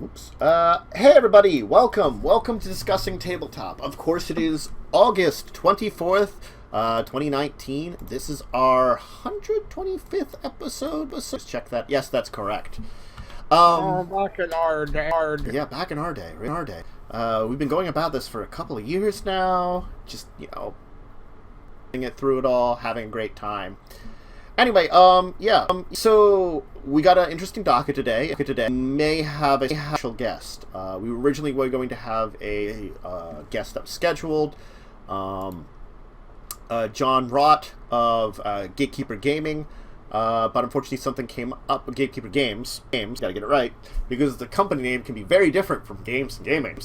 Oops. Hey everybody, welcome to Discussing Tabletop. Of course it is August 24th, 2019. This is our 125th episode. Let's check that. Yes, that's correct. Back in our day. Yeah, back in our day. We've been going about this for a couple of years now. Just, it through it all, having a great time. Anyway, so we got an interesting docket today. We may have a special guest. We were originally going to have a guest that was scheduled. John Rott of Gatekeeper Gaming. But unfortunately something came up with Gatekeeper Games, gotta get it right, because the company name can be very different from games and gaming.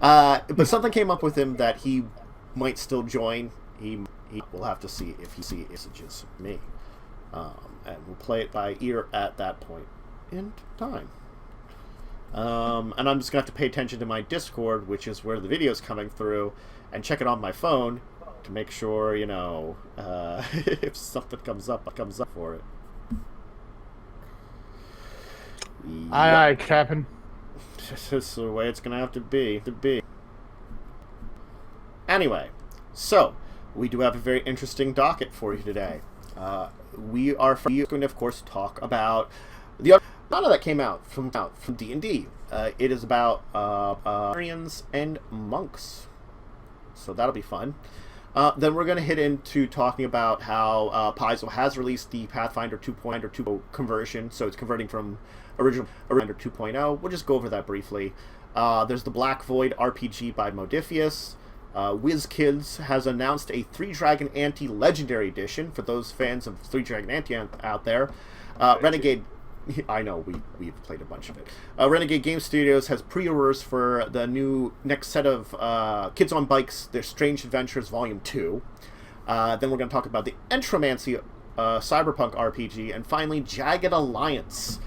But something came up with him that he might still join. We'll have to see if he sees messages me. And we'll play it by ear at that point in time. And I'm just going to have to pay attention to my Discord, which is where the video is coming through, and check it on my phone to make sure, if something comes up for it. Aye, Captain. This is the way it's going to have to be. Anyway, so we do have a very interesting docket for you today. We are going to, of course, talk about the arcana that came out from D&D. It is about barbarians and monks, so that'll be fun. Then we're going to hit into talking about how Paizo has released the Pathfinder 2.0 conversion, so it's converting from original Pathfinder 2.0. We'll just go over that briefly. There's the Black Void RPG by Modiphius. Wizkids has announced a Three Dragon Ante Legendary edition for those fans of Three Dragon Ante out there. Renegade, I know we've played a bunch of it. Renegade Game Studios has pre-orders for the new next set of Kids on Bikes, Their Strange Adventures Volume 2. Then we're going to talk about the Entromancy Cyberpunk RPG, and finally Jagged Alliance,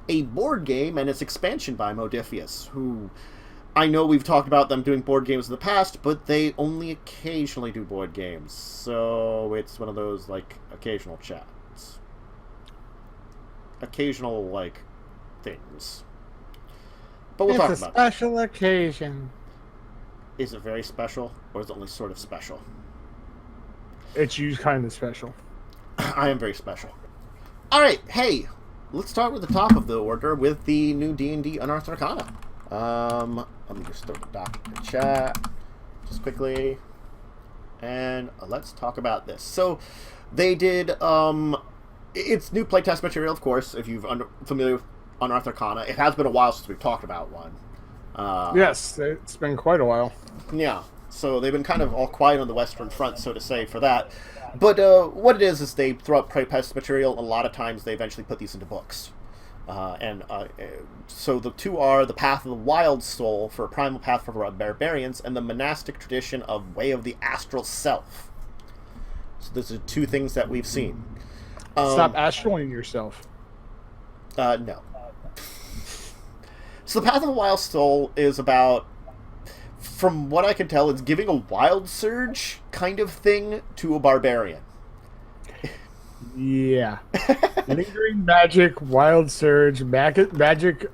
a board game and its expansion by Modiphius, who I know we've talked about them doing board games in the past, but they only occasionally do board games. So it's one of those, occasional chats. Occasional, things. But we'll talk about it. It's a special occasion. Is it very special, or is it only sort of special? It's you kind of special. I am very special. Alright, hey, let's start with the top of the order with the new D&D Unearthed Arcana. Let me just throw the docket in the chat just quickly, and let's talk about this. So they did it's new playtest material, of course, if you've familiar with Unearthed Arcana. It has been a while since we've talked about one. Yes, it's been quite a while. Yeah, so they've been kind of all quiet on the Western Front, so to say, for that. But what it is they throw out playtest material. A lot of times they eventually put these into books. So the two are the Path of the Wild Soul for a primal path for barbarians, and the monastic tradition of Way of the Astral Self. So those are two things that we've seen. Stop astraling yourself. No. So the Path of the Wild Soul is about, from what I can tell, it's giving a wild surge kind of thing to a barbarian. Yeah. Lingering magic, wild surge, magic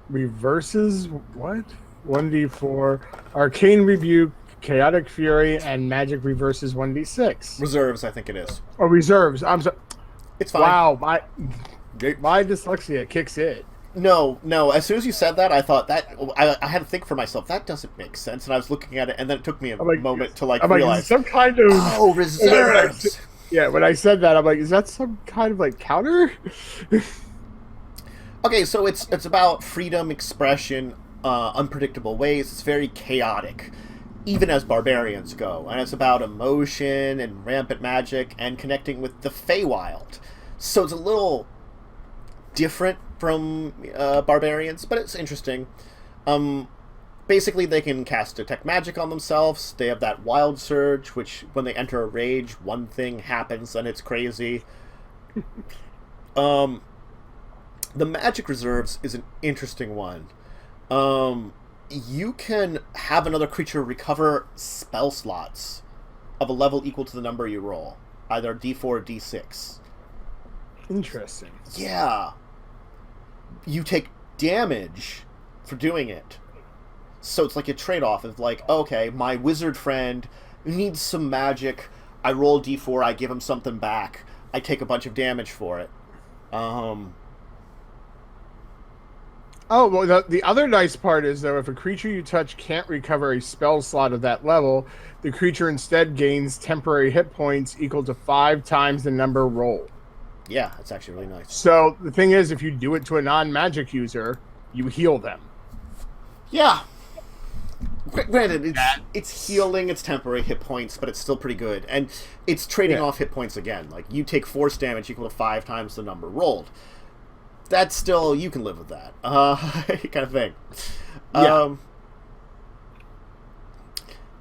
reverses, what? 1d4, arcane rebuke, chaotic fury, and magic reverses 1d6. Reserves, I think it is. Oh, reserves. I'm sorry. It's fine. Wow, my dyslexia kicks in. No. As soon as you said that, I thought that I had to think for myself. That doesn't make sense. And I was looking at it, and then it took me a moment to realize. Some kind of reserves. Yeah, when I said that, I'm like, is that some kind of counter? Okay, so it's about freedom, expression, unpredictable ways. It's very chaotic, even as barbarians go, and it's about emotion and rampant magic and connecting with the Feywild. So it's a little different from barbarians, but it's interesting. Basically, they can cast detect magic on themselves. They have that wild surge, which when they enter a rage, one thing happens and it's crazy. The magic reserves is an interesting one. You can have another creature recover spell slots of a level equal to the number you roll, either D4 or D6. Interesting. Yeah. You take damage for doing it. So it's like a trade-off of like, okay, my wizard friend needs some magic. I roll d4, I give him something back. I take a bunch of damage for it. Oh, well, the other nice part is, though, if a creature you touch can't recover a spell slot of that level, the creature instead gains temporary hit points equal to 5 times the number rolled. Yeah, that's actually really nice. So the thing is, if you do it to a non-magic user, you heal them. Yeah. Granted, it's healing, it's temporary hit points, but it's still pretty good. And it's trading off hit points again. Like, you take force damage equal to 5 times the number rolled. That's still, you can live with that. Kind of thing. Yeah.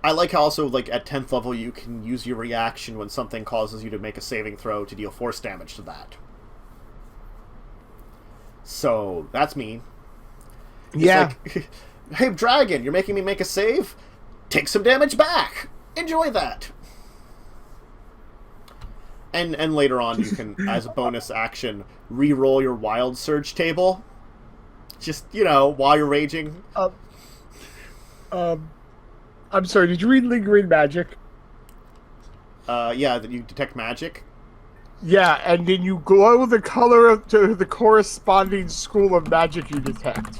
I like how also, like, at 10th level, you can use your reaction when something causes you to make a saving throw to deal force damage to that. So, that's mean. Yeah. Like, hey, dragon, you're making me make a save? Take some damage back! Enjoy that! And later on, you can, as a bonus action, re-roll your Wild Surge table. Just, while you're raging. I'm sorry, did you read Lingering Magic? Yeah, that you detect magic. Yeah, and then you glow the color to the corresponding school of magic you detect.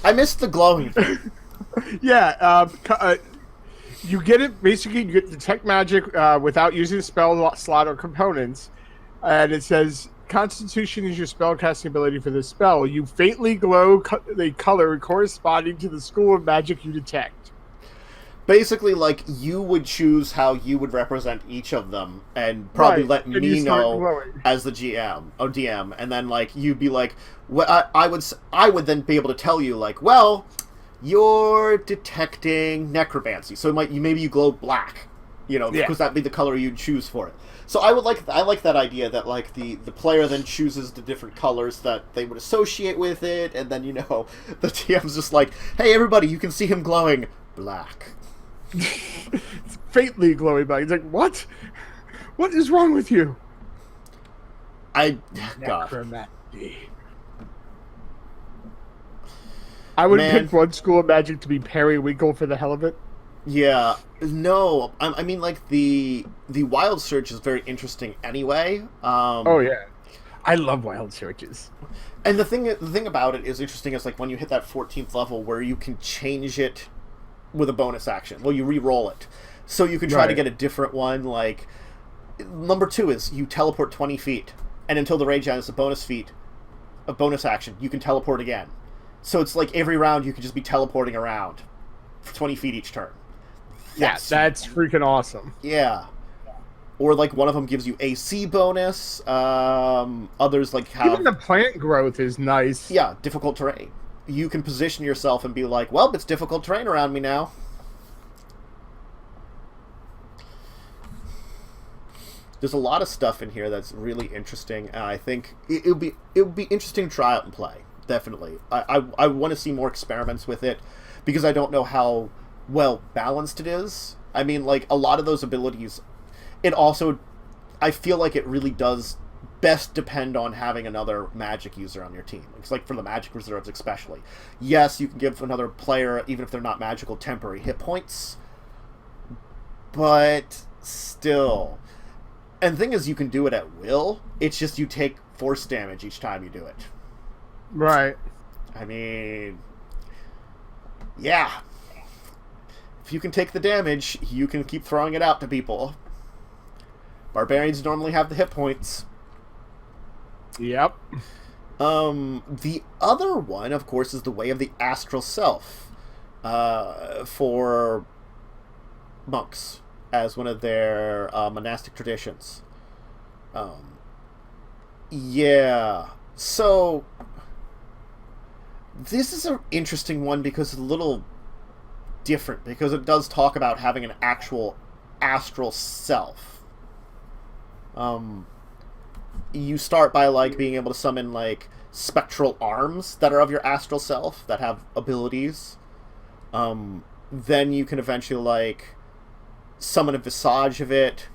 I missed the glowing thing. Yeah, you get it, basically, you get detect magic without using a spell slot or components, and it says, Constitution is your spellcasting ability for this spell. You faintly glow the color corresponding to the school of magic you detect. Basically, like, you would choose how you would represent each of them, and probably let me know glowing as the GM or DM, and then, like, you'd be like, well, I would then be able to tell you, like, well, you're detecting necromancy, so maybe you glow black, because that'd be the color you'd choose for it. So I like that idea that, like, the player then chooses the different colors that they would associate with it, and then, the DM's just like, hey, everybody, you can see him glowing black. It's faintly glowing black. He's like, what? What is wrong with you? God. I would pick one school of magic to be periwinkle for the hell of it. Yeah, no, I mean, like, the Wild Surge is very interesting anyway. Oh yeah, I love Wild Surges. And the thing about it is interesting is, like, when you hit that 14th level where you can change it with a bonus action. Well, you re-roll it, so you can try to get a different one. Like, number 2 is you teleport 20 feet, and until the rage ends, a bonus action, you can teleport again. So it's like every round you can just be teleporting around for 20 feet each turn. That's freaking awesome. Yeah. Or, like, one of them gives you AC bonus. Others, like, have... Even the plant growth is nice. Yeah, difficult terrain. You can position yourself and be like, well, it's difficult terrain around me now. There's a lot of stuff in here that's really interesting, and I think it would be interesting to try out and play. Definitely. I want to see more experiments with it, because I don't know how well balanced it is. I mean, like, a lot of those abilities, it also, I feel like it really does best depend on having another magic user on your team. It's like for the magic reserves especially. Yes, you can give another player, even if they're not magical, temporary hit points, but still. And the thing is, you can do it at will. It's just you take force damage each time you do it. Right. I mean, yeah. If you can take the damage, you can keep throwing it out to people. Barbarians normally have the hit points. Yep. The other one, of course, is the Way of the Astral Self, for monks, as one of their monastic traditions. Yeah. So, this is an interesting one because it's a little different, because it does talk about having an actual astral self. You start by, like, being able to summon, like, spectral arms that are of your astral self that have abilities. Then you can eventually, like, summon a visage of it,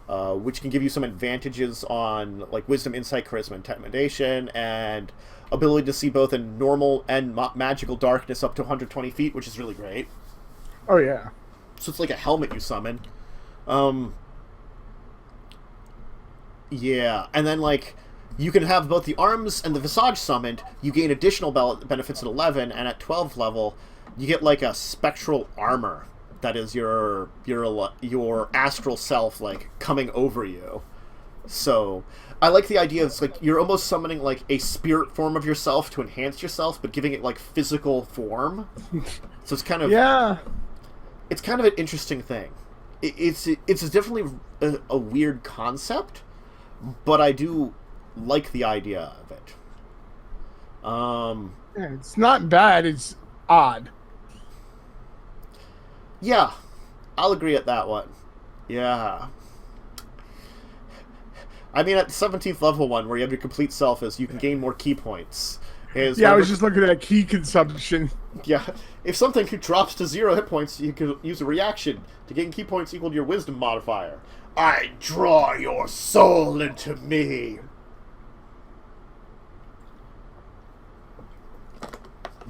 which can give you some advantages on like wisdom, insight, charisma, intimidation, and ability to see both in normal and magical darkness up to 120 feet, which is really great. Oh yeah. So it's like a helmet you summon. Yeah, and then like you can have both the arms and the visage summoned. You gain additional benefits at 11, and at 12 level, you get like a spectral armor that is your astral self like coming over you. So I like the idea. It's like you're almost summoning like a spirit form of yourself to enhance yourself, but giving it like physical form. So it's kind of it's kind of an interesting thing. It's definitely a weird concept, but I do like the idea of it. Yeah, it's not bad. It's odd. Yeah, I'll agree at that one. Yeah. I mean, at the 17th level one, where you have your complete self, is you can gain more key points. I was just looking at key consumption. Yeah. If something drops to 0 hit points, you can use a reaction to gain key points equal to your wisdom modifier. I draw your soul into me.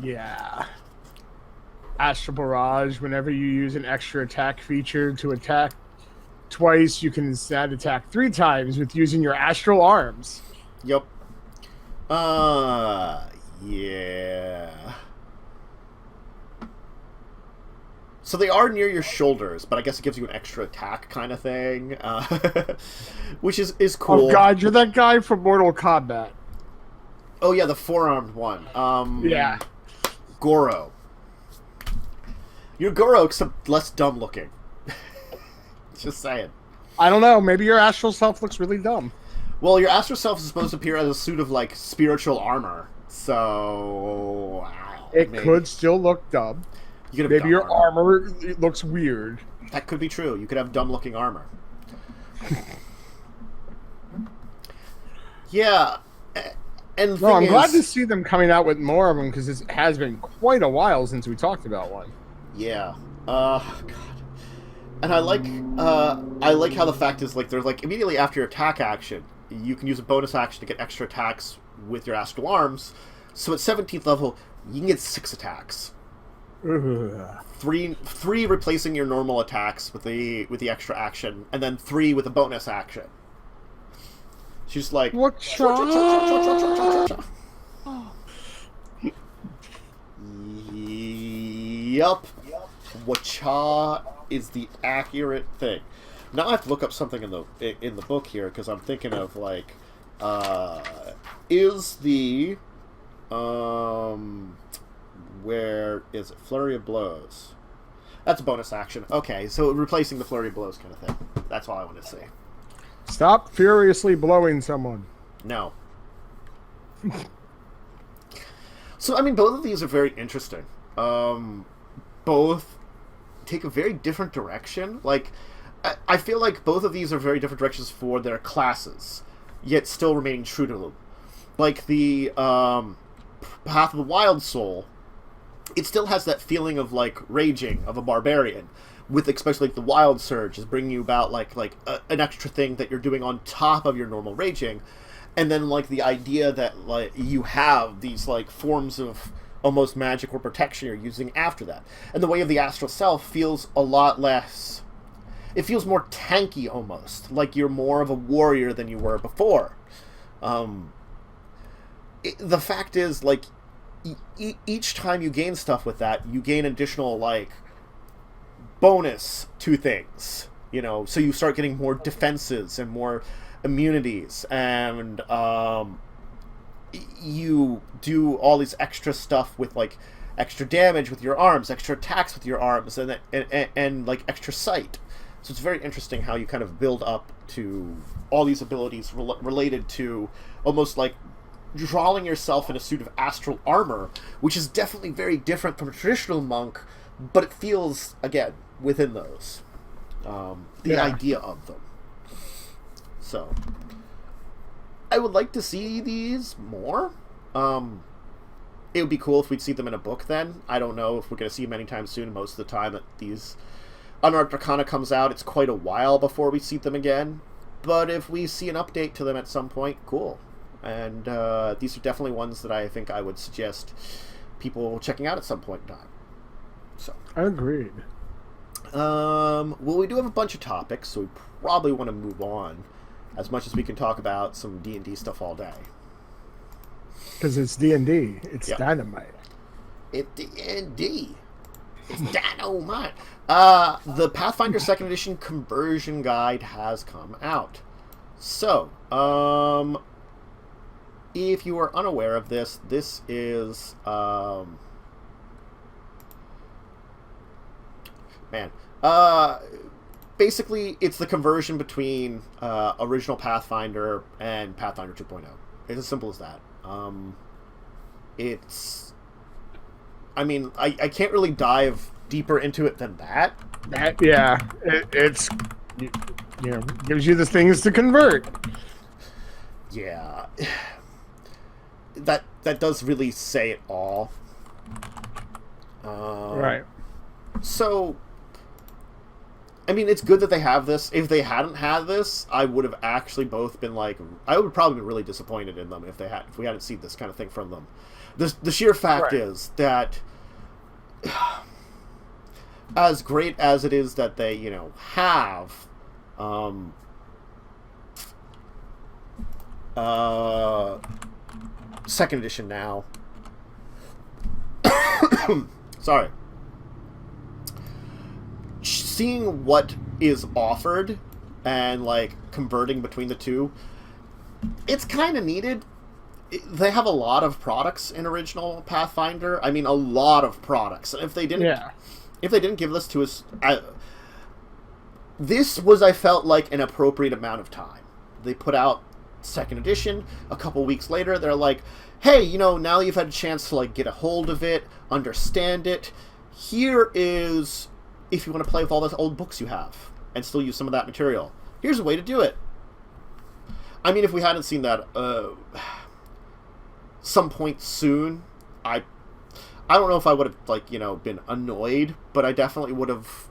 Yeah. Astral Barrage, whenever you use an extra attack feature to attack twice, you can instead attack 3 times with using your astral arms. Yep. Yeah. So they are near your shoulders, but I guess it gives you an extra attack kind of thing, which is cool. Oh god, you're that guy from Mortal Kombat. Oh yeah, the four-armed one. Yeah. Goro. You're Goro, except less dumb looking. Just saying. I don't know. Maybe your astral self looks really dumb. Well, your astral self is supposed to appear as a suit of, like, spiritual armor. So... It could still look dumb. Maybe your armor looks weird. That could be true. You could have dumb-looking armor. Yeah. And no, I'm glad to see them coming out with more of them, because it has been quite a while since we talked about one. Yeah. God. And I like how the fact is, like, they're like immediately after your attack action, you can use a bonus action to get extra attacks with your astral arms. So at 17th level, you can get 6 attacks. Ugh. Three replacing your normal attacks with the extra action, and then 3 with a bonus action. She's like, what? Yup. Wacha is the accurate thing. Now I have to look up something in the book here, because I'm thinking of like, is the where is it? Flurry of blows. That's a bonus action. Okay, so replacing the flurry of blows kind of thing. That's all I want to say. Stop furiously blowing someone. No. So I mean, both of these are very interesting. Both take a very different direction. Like, I feel like both of these are very different directions for their classes, yet still remaining true to them. Like the Path of the Wild Soul, it still has that feeling of like raging of a barbarian, with especially like the Wild Surge is bringing you about like an extra thing that you're doing on top of your normal raging, and then like the idea that like you have these like forms of almost magic or protection you're using after that. And the way of the astral self feels a lot less... It feels more tanky almost, like you're more of a warrior than you were before. The fact is, like, each time you gain stuff with that, you gain additional, like, bonus to things, you know, so you start getting more defenses and more immunities, and you do all these extra stuff with like extra damage with your arms, extra attacks with your arms, and like extra sight. So it's very interesting how you kind of build up to all these abilities related to almost like drawing yourself in a suit of astral armor, which is definitely very different from a traditional monk, but it feels, again, within those. The idea of them. So, I would like to see these more. It would be cool if we'd see them in a book then. I don't know if we're going to see them anytime soon. Most of the time that these Unearthed Arcana comes out, it's quite a while before we see them again. But if we see an update to them at some point, cool. And these are definitely ones that I think I would suggest people checking out at some point in time. So Agreed. Well, we do have a bunch of topics, so we probably want to move on as much as we can talk about some D&D stuff all day. Because it's D&D. It's dynamite. It's D&D. It's dynamite. The Pathfinder 2nd Edition Conversion Guide has come out. So, if you are unaware of this, this is... basically, it's the conversion between original Pathfinder and Pathfinder 2.0. It's as simple as that. It's... I mean, I can't really dive deeper into it than that. It's gives you the things to convert. Yeah. That does really say it all. Right. So... I mean, it's good that they have this. If they hadn't had this, I would have actually both been like... I would probably be really disappointed in them if we hadn't seen this kind of thing from them. The sheer fact is that... as great as it is that they, have... second edition now. Sorry. Seeing what is offered and like converting between the two, it's kind of needed. They have a lot of products in original Pathfinder. I mean, a lot of products. If they didn't give this to us, this was, I felt like, an appropriate amount of time. They put out second edition. A couple weeks later, they're like, hey, now you've had a chance to like get a hold of it, understand it. Here is, if you want to play with all those old books you have and still use some of that material, here's a way to do it. I mean, if we hadn't seen that some point soon, I don't know if I would have been annoyed, but I definitely would have.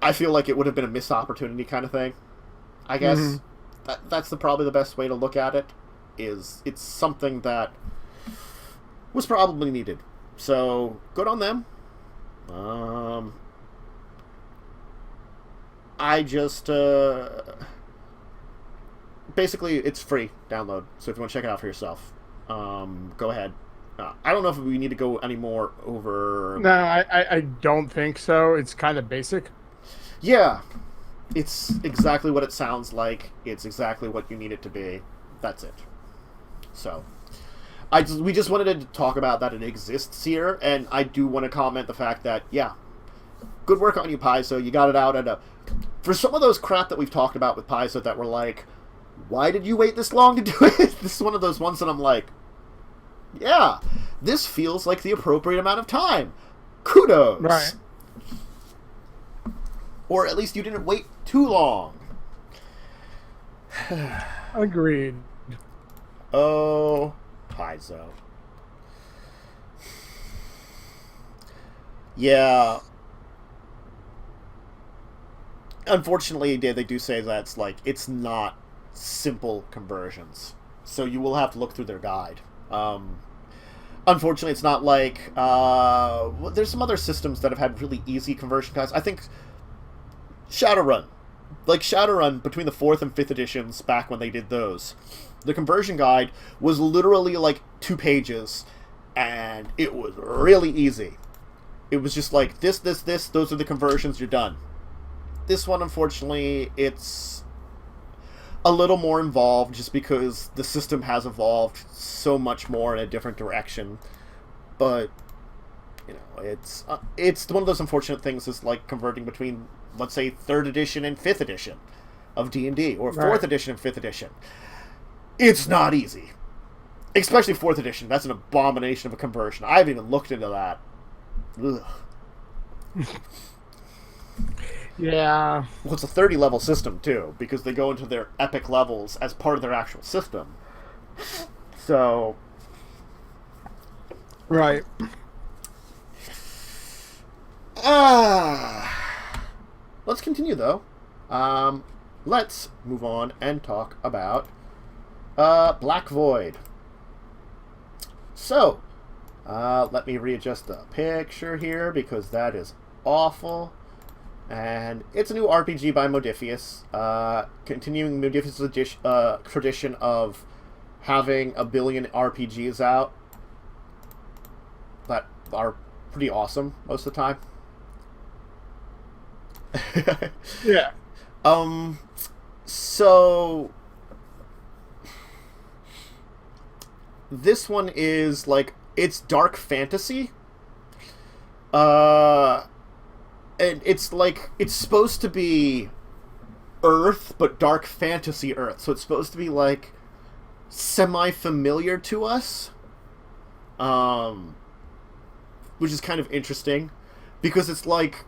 I feel like it would have been a missed opportunity kind of thing. I guess that's probably the best way to look at it. Is it's something that was probably needed. So good on them. I just basically it's free download, so if you want to check it out for yourself, go ahead. I don't know if we need to go any more over. No, I don't think so. It's kind of basic. Yeah, it's exactly what it sounds like. It's exactly what you need it to be. That's it. So we just wanted to talk about that it exists here, and I do want to comment the fact that, good work on you, Paizo. You got it out at for some of those crap that we've talked about with Paizo that were like, why did you wait this long to do it? This is one of those ones that I'm like, yeah, this feels like the appropriate amount of time. Kudos. Right. Or at least you didn't wait too long. Agreed. Oh, Paizo. Yeah. Unfortunately, they do say that it's not simple conversions. So you will have to look through their guide. Unfortunately, it's not like... there's some other systems that have had really easy conversion guides. I think Shadowrun. Like Shadowrun, between the 4th and 5th editions, back when they did those, the conversion guide was literally like 2 pages, and it was really easy. It was just like, this, those are the conversions, you're done. This one, unfortunately, it's a little more involved just because the system has evolved so much more in a different direction. But, it's one of those unfortunate things is like converting between, let's say, 3rd edition and 5th edition of D&D, or 4th edition and 5th edition. It's not easy. Especially 4th edition. That's an abomination of a conversion. I haven't even looked into that. Ugh. Yeah. Well, it's a 30-level system, too, because they go into their epic levels as part of their actual system. So... Right. Let's continue, though. Let's move on and talk about Black Void. So, let me readjust the picture here because that is awful. And it's a new RPG by Modiphius, continuing Modiphius' tradition of having a billion RPGs out that are pretty awesome most of the time. Yeah. So this one is like, it's dark fantasy. And it's like, it's supposed to be Earth, but dark fantasy Earth. So it's supposed to be like semi-familiar to us. Which is kind of interesting because it's like,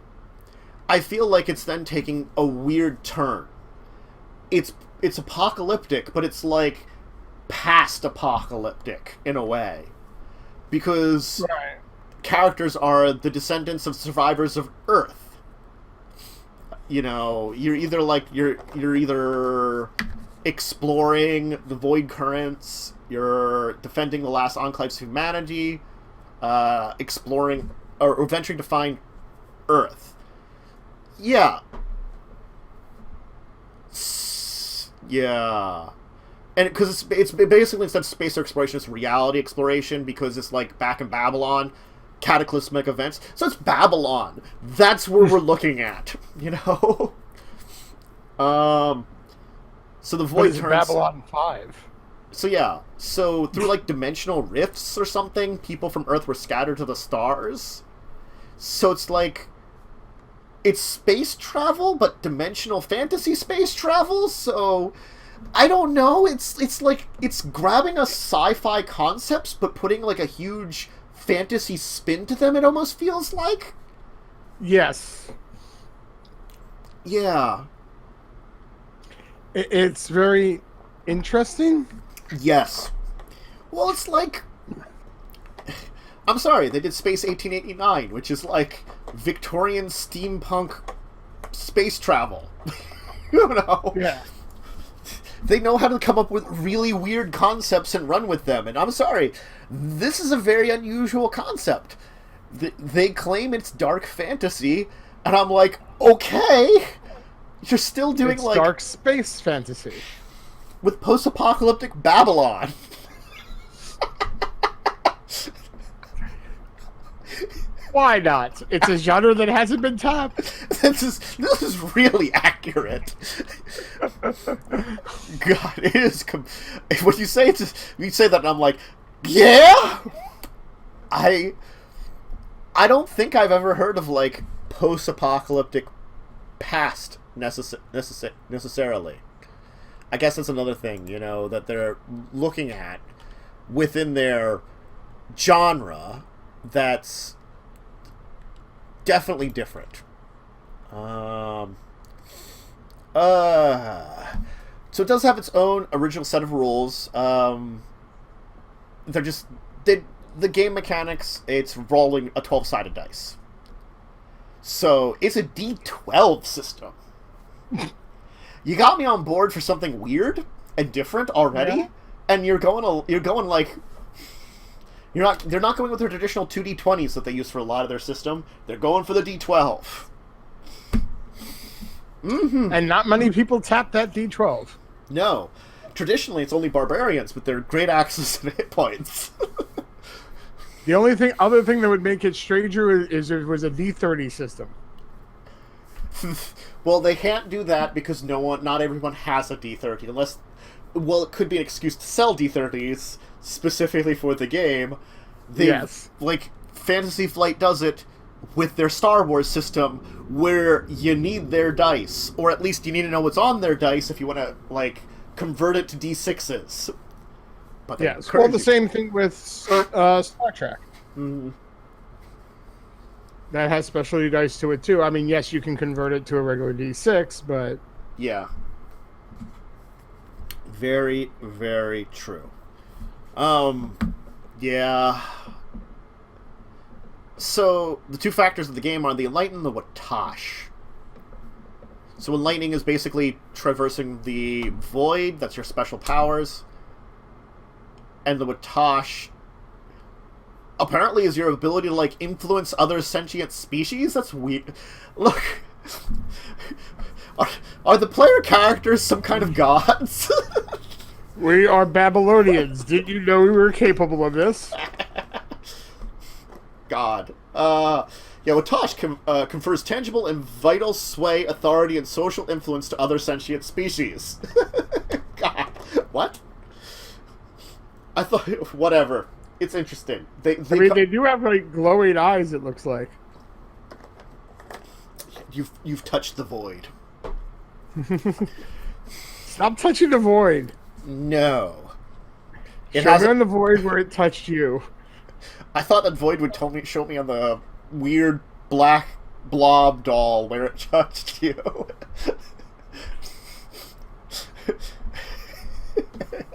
I feel like it's then taking a weird turn. It's apocalyptic, but it's like past apocalyptic in a way, because characters are the descendants of survivors of Earth. You know, you're either exploring the void currents, you're defending the last enclaves of humanity, exploring or venturing to find Earth. Yeah. Yeah. And because it's basically, instead of space exploration, it's reality exploration, because it's like back in Babylon, cataclysmic events. So it's Babylon. That's where we're looking at, you know? So the void turns... Babylon 5. So yeah. So through like dimensional rifts or something, people from Earth were scattered to the stars. So it's like... it's space travel, but dimensional fantasy space travel, so I don't know. It's like, it's grabbing us sci-fi concepts, but putting like a huge fantasy spin to them, it almost feels like. Yes. Yeah. It's very interesting. Yes. Well, it's like... I'm sorry, they did Space 1889, which is like Victorian steampunk space travel. You know? Yeah. They know how to come up with really weird concepts and run with them. And I'm sorry, this is a very unusual concept. They claim it's dark fantasy, and I'm like, okay, you're still doing it's like... dark space fantasy. With post-apocalyptic Babylon. Why not? It's a genre that hasn't been tapped. This is really accurate. God, it is. When you say it, you say that, and I'm like, yeah. I don't think I've ever heard of like post-apocalyptic past necessarily. I guess that's another thing, you know, that they're looking at within their genre that's definitely different. So it does have its own original set of rules. The game mechanics, it's rolling a 12-sided dice. So it's a D12 system. You got me on board for something weird and different already, and they're not going with their traditional 2d20s that they use for a lot of their system. They're going for the D12. Mm-hmm. And not many people tap that D12. No. Traditionally, it's only barbarians with their great axes and hit points. The only other thing that would make it stranger is if it was a D30 system. Well, they can't do that because not everyone has a D30 unless... Well, it could be an excuse to sell D30s specifically for the game. Yes. Like, Fantasy Flight does it with their Star Wars system, where you need their dice, or at least you need to know what's on their dice if you want to, like, convert it to D6s. But yes, well, the same thing with Star Trek. Mm-hmm. That has specialty dice to it, too. I mean, yes, you can convert it to a regular D6, but... Yeah. Very, very true. Yeah. So, the two factors of the game are the Enlighten and the Watash. So, Enlightening is basically traversing the void, that's your special powers. And the Watash apparently is your ability to, like, influence other sentient species? That's weird. Look, are the player characters some kind of gods? We are Babylonians. Did you know we were capable of this? God. Yeah, Watash confers tangible and vital sway, authority, and social influence to other sentient species. God. What? I thought... Whatever. It's interesting. They do have, like, glowing eyes, it looks like. You've touched the void. Stop touching the void. No. Show me on the void where it touched you. I thought that void would show me on the weird black blob doll where it touched you.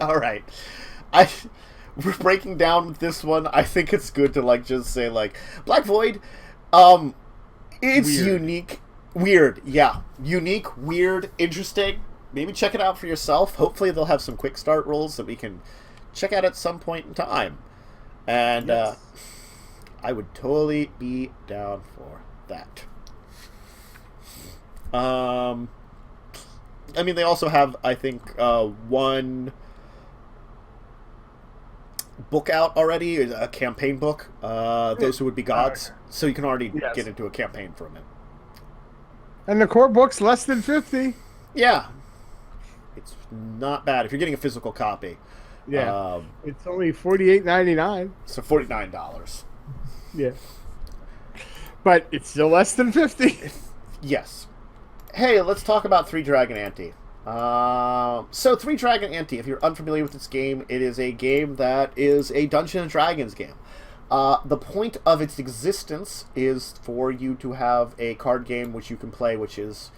All right. We're breaking down this one. I think it's good to, like, just say, like, Black Void, it's weird. Unique. Weird, yeah. Unique, weird, interesting. Maybe check it out for yourself. Hopefully they'll have some quick start rules that we can check out at some point in time. And, yes. I would totally be down for that. I mean, they also have, I think, one book out already, a campaign book, Those Who Would Be Gods, so you can already get into a campaign from it. And the core book's less than 50. Yeah. It's not bad if you're getting a physical copy. Yeah. It's only $48.99. So $49. Yeah. But it's still less than 50. Yes. Hey, let's talk about Three Dragon Ante. So Three Dragon Ante, if you're unfamiliar with this game, it is a game that is a Dungeons & Dragons game. The point of its existence is for you to have a card game which you can play, which is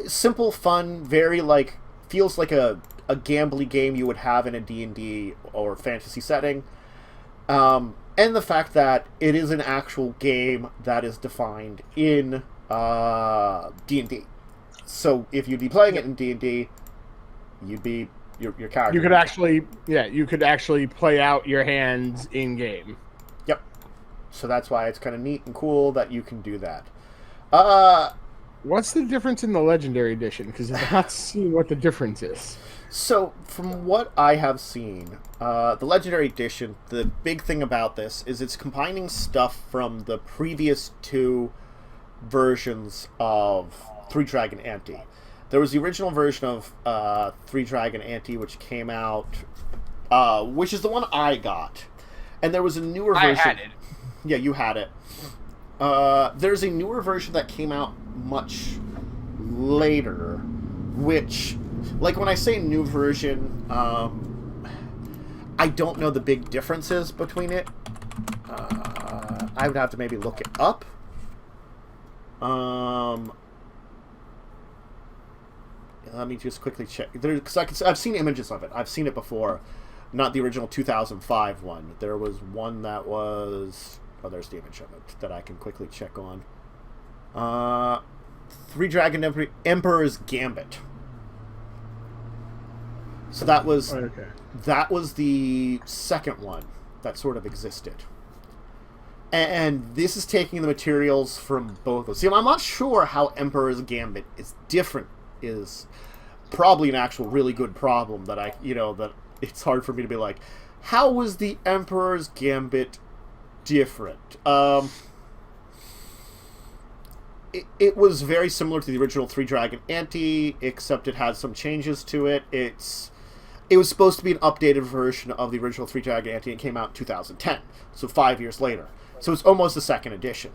simple, fun, very, like, feels like a gambly game you would have in a D&D or fantasy setting. And the fact that it is an actual game that is defined in D&D. So if you'd be playing it in D&D, you'd be your character. You could actually play out your hands in game. Yep. So that's why it's kind of neat and cool that you can do that. What's the difference in the Legendary Edition? Because I've not seen what the difference is. So from what I have seen, the Legendary Edition, the big thing about this is it's combining stuff from the previous two versions of Three Dragon Ante. There was the original version of Three Dragon Ante, which came out, which is the one I got, and there was a newer version. I had it. Yeah, you had it. There's a newer version that came out much later, which, like, when I say new version, I don't know the big differences between it. I would have to maybe look it up. Let me just quickly check. Because I've seen images of it. I've seen it before. Not the original 2005 one. There was one that was... Oh, there's the image of it that I can quickly check on. Three Dragon Emperor's Gambit. So that was... Okay. That was the second one that sort of existed. And this is taking the materials from both of those. See, I'm not sure how Emperor's Gambit is different. Is probably an actual really good problem that that it's hard for me to be like, how was the Emperor's Gambit different? It was very similar to the original Three Dragon Ante, except it had some changes to it. It was supposed to be an updated version of the original Three Dragon Ante, and it came out in 2010, so 5 years later. So it's almost a second edition.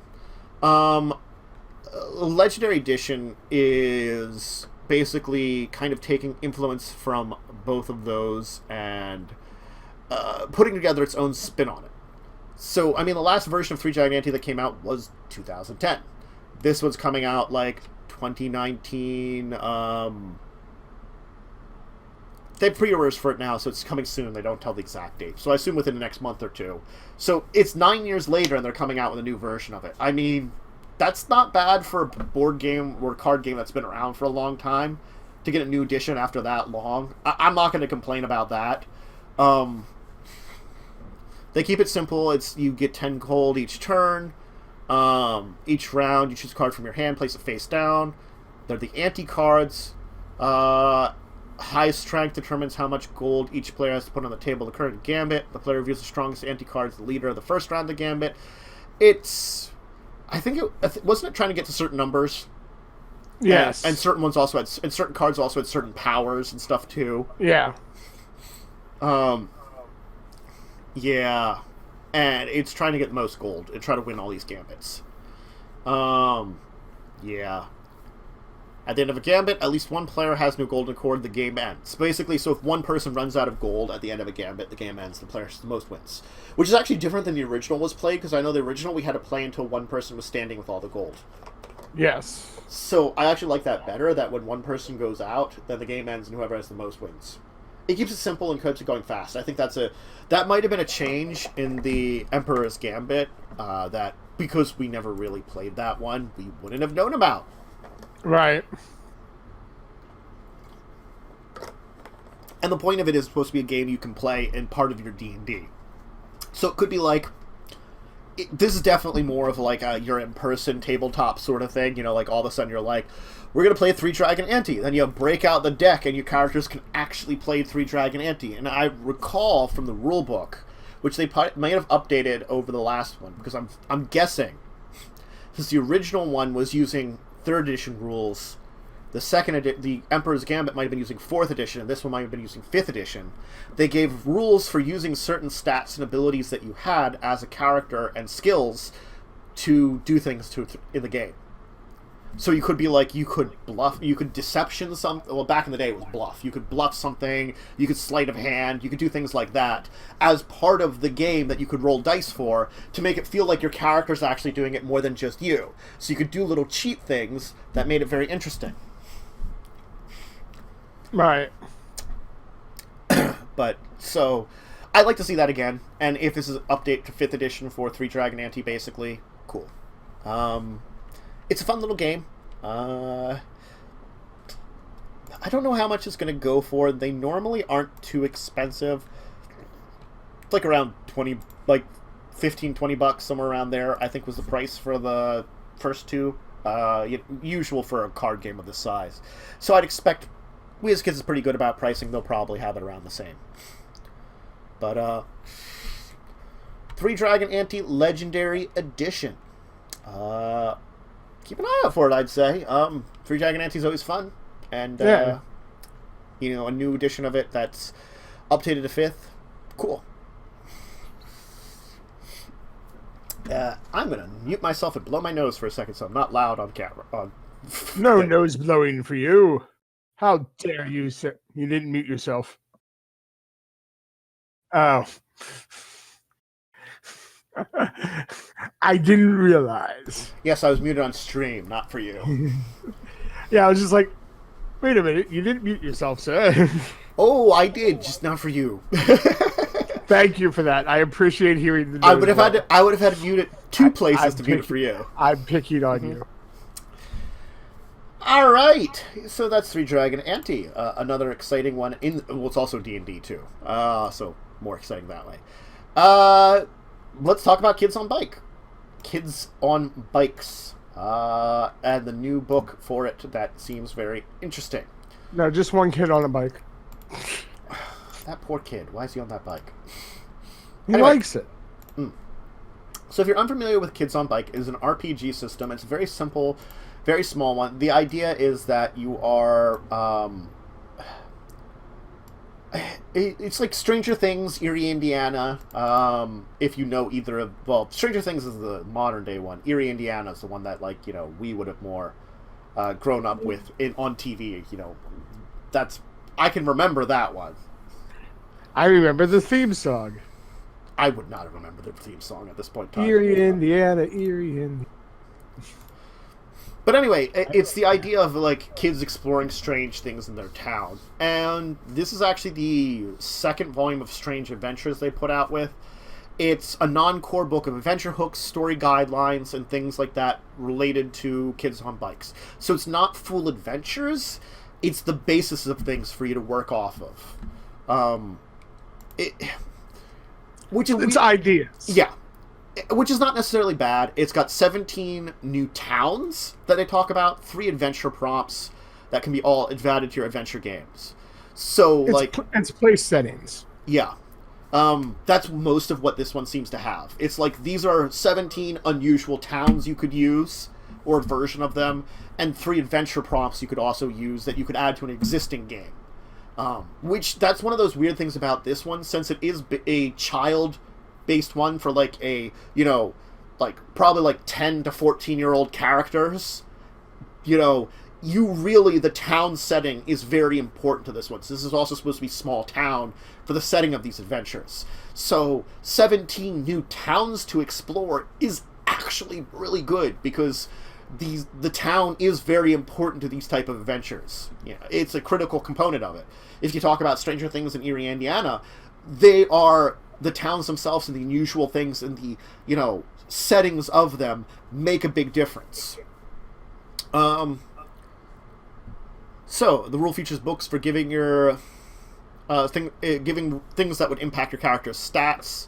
Legendary Edition is basically kind of taking influence from both of those and putting together its own spin on it. So, I mean, the last version of Three Dragon Ante that came out was 2010. This one's coming out, like, 2019. they have pre-orders for it now, so it's coming soon. They don't tell the exact date, so I assume within the next month or two. So it's 9 years later, and they're coming out with a new version of it. I mean, that's not bad for a board game or card game that's been around for a long time to get a new edition after that long. I'm not going to complain about that. They keep it simple. It's you get 10 gold each turn. Each round, you choose a card from your hand, place it face down. They're the anti-cards. High strength determines how much gold each player has to put on the table of the current gambit. The player reveals the strongest anti-cards, the leader of the first round of the gambit. It's... I think it... wasn't it trying to get to certain numbers? Yes. And certain ones also had... And certain cards also had certain powers and stuff, too. Yeah. Yeah. And it's trying to get the most gold and try to win all these gambits. Yeah. At the end of a gambit, at least one player has no golden cord, the game ends. Basically, so if one person runs out of gold at the end of a gambit, the game ends, the player has the most wins. Which is actually different than the original was played, because I know the original we had to play until one person was standing with all the gold. Yes. So I actually like that better, that when one person goes out, then the game ends and whoever has the most wins. It keeps it simple and keeps it going fast. I think that might have been a change in the Emperor's Gambit, that because we never really played that one, we wouldn't have known about. Right. And the point of it is supposed to be a game you can play in part of your D&D. So it could be like... this is definitely more of like your in-person tabletop sort of thing. You know, like all of a sudden you're like, we're going to play Three Dragon Ante. Then you break out the deck and your characters can actually play Three Dragon Ante. And I recall from the rulebook, which they may have updated over the last one, because I'm guessing, since the original one was using 3rd edition rules, the Emperor's Gambit might have been using 4th edition, and this one might have been using 5th edition. They gave rules for using certain stats and abilities that you had as a character and skills to do things in the game. So you could be like, you could bluff, you could deception something. Well, back in the day it was bluff. You could bluff something, you could sleight of hand, you could do things like that as part of the game that you could roll dice for to make it feel like your character's actually doing it more than just you. So you could do little cheat things that made it very interesting. Right. But, so, I'd like to see that again. And if this is an update to 5th edition for Three Dragon Ante, basically, cool. It's a fun little game. I don't know how much it's going to go for. They normally aren't too expensive. It's like around 15, 20 bucks, somewhere around there, I think was the price for the first two. Usual for a card game of this size. So I'd expect Wizkids is pretty good about pricing. They'll probably have it around the same. But, Three Dragon Ante Legendary Edition. Keep an eye out for it, I'd say. Three Dragon Ante is always fun. And, yeah. A new edition of it that's updated to 5th. Cool. I'm going to mute myself and blow my nose for a second so I'm not loud on camera. No nose blowing for you. How dare you, sir? You didn't mute yourself. Oh. I didn't realize. Yes, I was muted on stream, not for you. Yeah, I was just like, wait a minute, you didn't mute yourself, sir. Oh, I did, just not for you. Thank you for that. I appreciate hearing the news. I would have had to mute it 2 places to mute it for you. I'm picking on you. All right, so that's Three Dragon Ante, another exciting one. It's also D&D too, so more exciting that way. Let's talk about Kids on Bike. Kids on Bikes, and the new book for it that seems very interesting. No, just one kid on a bike. That poor kid. Why is he on that bike? He likes it. So if you're unfamiliar with Kids on Bike, it is an RPG system. It's very simple, very small one. The idea is that you are... it's like Stranger Things, Erie, Indiana. If you know either of... Well, Stranger Things is the modern day one. Erie, Indiana is the one that, we would have more grown up with on TV. I can remember that one. I remember the theme song. I would not have remembered the theme song at this point in time. Erie, Indiana, Erie, Indiana. But anyway, it's the idea of like kids exploring strange things in their town, and this is actually the second volume of Strange Adventures they put out with. It's a non-core book of adventure hooks, story guidelines, and things like that related to kids on bikes. So it's not full adventures. It's the basis of things for you to work off of. It's ideas. Yeah. Which is not necessarily bad. It's got 17 new towns that they talk about, 3 adventure prompts that can be all added to your adventure games. So, it's place settings. Yeah. That's most of what this one seems to have. It's like, these are 17 unusual towns you could use, or a version of them, and 3 adventure prompts you could also use that you could add to an existing game. Which, that's one of those weird things about this one, since it is a child-based one for, like, probably, 10 to 14-year-old characters. The town setting is very important to this one. So this is also supposed to be small town for the setting of these adventures. So 17 new towns to explore is actually really good, because the town is very important to these type of adventures. It's a critical component of it. If you talk about Stranger Things in Erie, Indiana, they are the towns themselves, and the unusual things and the settings of them make a big difference. So the rule features books for giving your giving things that would impact your character's stats.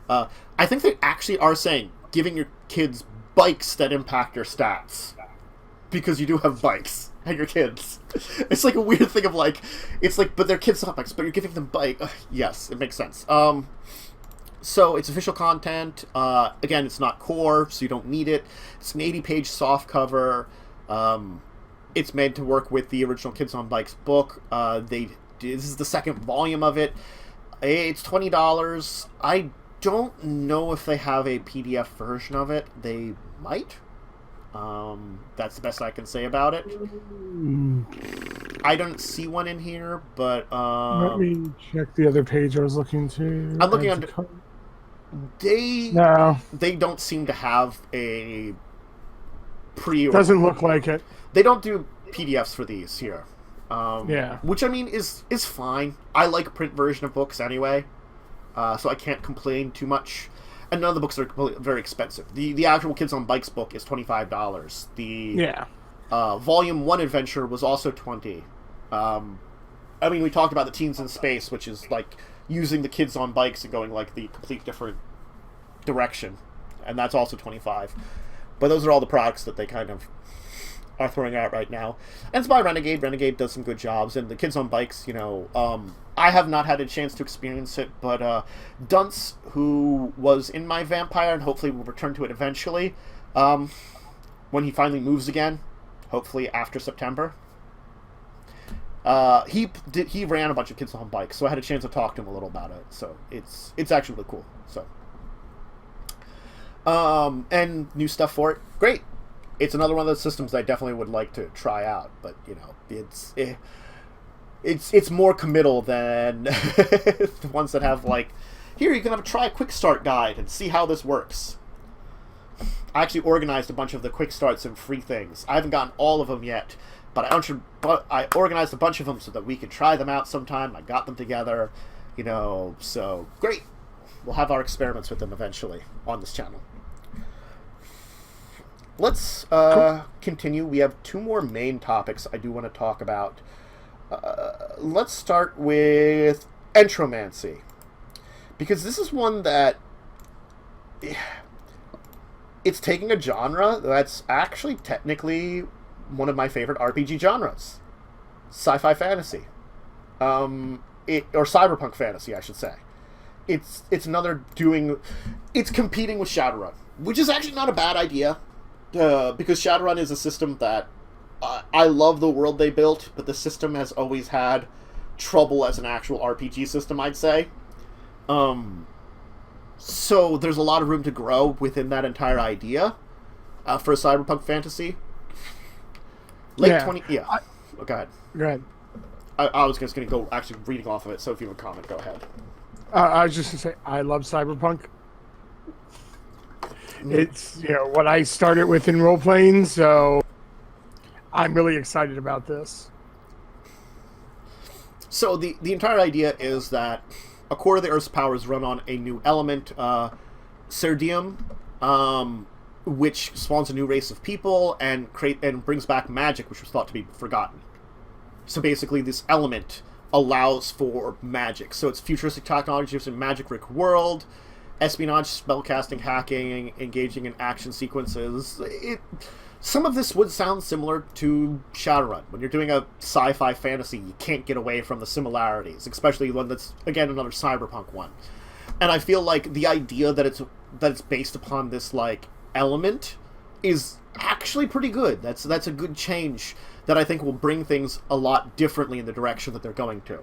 I think they actually are saying giving your kids bikes that impact your stats, because you do have bikes and your kids. It's like a weird thing of but they're kids not bikes, but you're giving them bike. Yes, it makes sense. So it's official content. Again, it's not core, so you don't need it. It's an 80-page softcover. It's made to work with the original Kids on Bikes book. This is the second volume of it. It's $20. I don't know if they have a PDF version of it. They might. That's the best I can say about it. I don't see one in here, but let me check the other page I was looking to. I'm looking under. They don't seem to have a pre-order. Doesn't look like it. They don't do PDFs for these here. Which, I mean, is fine. I like a print version of books anyway, so I can't complain too much. And none of the books are very expensive. The actual Kids on Bikes book is $25. The Volume 1 adventure was also $20. I mean, we talked about the Teens in Space, which is, using the kids on bikes and going, the complete different direction. And that's also $25. But those are all the products that they kind of are throwing out right now. And it's by Renegade. Renegade does some good jobs. And the Kids on Bikes, I have not had a chance to experience it, but Dunce, who was in my Vampire and hopefully will return to it eventually, when he finally moves again, hopefully after September, he ran a bunch of Kids on Bikes, so I had a chance to talk to him a little about it. So it's actually really cool. So and new stuff for it. Great. It's another one of those systems that I definitely would like to try out, but it's more committal than the ones that have here you can have a try quick start guide and see how this works. I actually organized a bunch of the quick starts and free things. I haven't gotten all of them yet, but I organized a bunch of them so that we could try them out sometime. I got them together, so great. We'll have our experiments with them eventually on this channel. Let's continue. We have 2 more main topics I do want to talk about. Let's start with Entromancy, because this is one that it's taking a genre that's actually technically one of my favorite RPG genres, sci-fi fantasy, or cyberpunk fantasy, I should say. It's competing with Shadowrun, which is actually not a bad idea. Because Shadowrun is a system that I love the world they built, but the system has always had trouble as an actual RPG system, I'd say. So there's a lot of room to grow within that entire idea for a cyberpunk fantasy. Go ahead. Go ahead. I was just going to go actually reading off of it, so if you have a comment, go ahead. I was just going to say, I love cyberpunk. It's what I started with in role-playing, so I'm really excited about this. So the entire idea is that a quarter of the Earth's power is run on a new element, Cerdium, which spawns a new race of people and brings back magic, which was thought to be forgotten. So basically, this element allows for magic. So it's futuristic technology, it's a magic-rich world, espionage, spellcasting, hacking, engaging in action sequences. Some of this would sound similar to Shadowrun. When you're doing a sci-fi fantasy, you can't get away from the similarities, especially one that's, again, another cyberpunk one. And I feel like the idea that it's based upon this, like, element is actually pretty good. That's a good change that I think will bring things a lot differently in the direction that they're going to.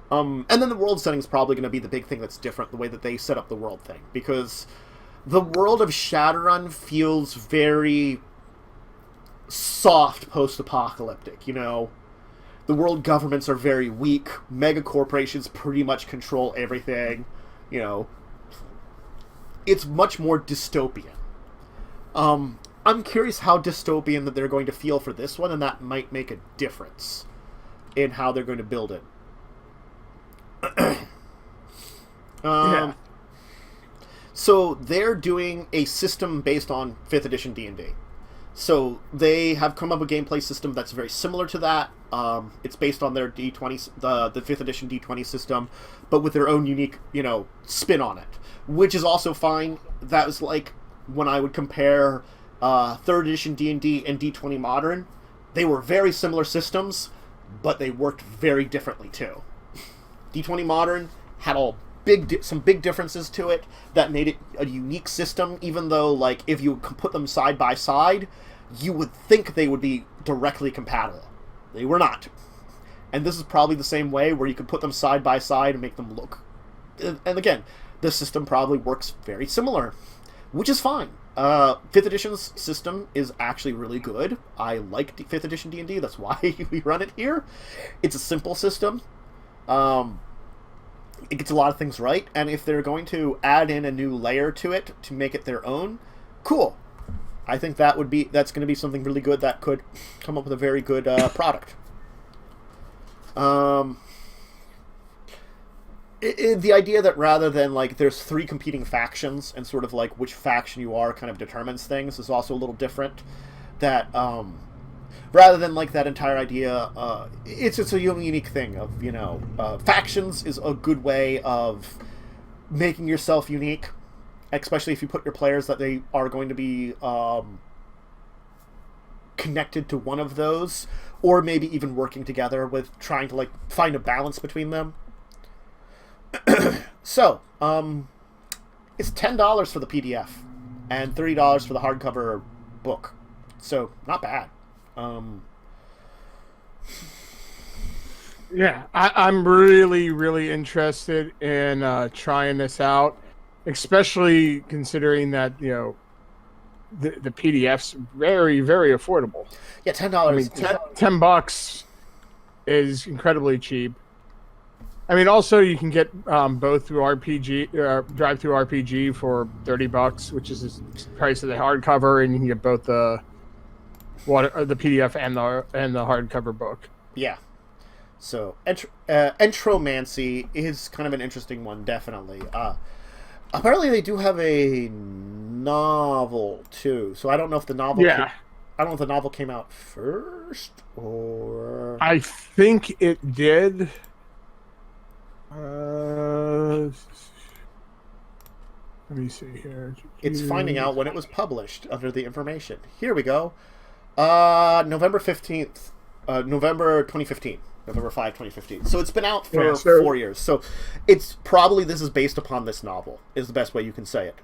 And then the world setting is probably going to be the big thing that's different, the way that they set up the world thing, because the world of Shadowrun feels very soft post-apocalyptic, you know? The world governments are very weak, mega corporations pretty much control everything, you know? It's much more dystopian. I'm curious how dystopian that they're going to feel for this one, and that might make a difference in how they're going to build it. Yeah. So they're doing a system based on 5th edition D&D. So they have come up with a gameplay system that's very similar to that. It's based on their D20, the 5th edition D20 system, but with their own unique, spin on it, which is also fine. That was like when I would compare 3rd edition D&D and D20 Modern. They were very similar systems, but they worked very differently too. D20 Modern had some big differences to it that made it a unique system, even though, like, if you put them side by side, you would think they would be directly compatible. They were not. And this is probably the same way, where you could put them side by side and make them look... And again, the system probably works very similar, which is fine. 5th edition's system is actually really good. I like 5th edition D&D, that's why we run it here. It's a simple system. It gets a lot of things right, and if they're going to add in a new layer to it to make it their own, cool. I think that's going to be something really good that could come up with a very good product. The idea that rather than, like, there's 3 competing factions and sort of like which faction you are kind of determines things is also a little different. That rather than, like, that entire idea, it's a unique thing of, factions is a good way of making yourself unique, especially if you put your players that they are going to be connected to one of those, or maybe even working together with trying to, like, find a balance between them. So, it's $10 for the PDF and $30 for the hardcover book. So, not bad. Yeah, I'm really, really interested in trying this out, especially considering that, the PDF's very, very affordable. Yeah, $10. I mean, $10 is incredibly cheap. I mean, also you can get both through Drive Through RPG for $30, which is the price of the hardcover, and you can get both the PDF and the hardcover book. Yeah. So, Entromancy is kind of an interesting one, definitely. Apparently, they do have a novel too. So I don't know if the novel. Yeah. I don't know if the novel came out first or. I think it did. Let me see here. It's finding out when it was published under the information. Here we go. November 15th. November 2015. November 5, 2015. So it's been out for 4 years. So it's probably, this is based upon this novel, is the best way you can say it.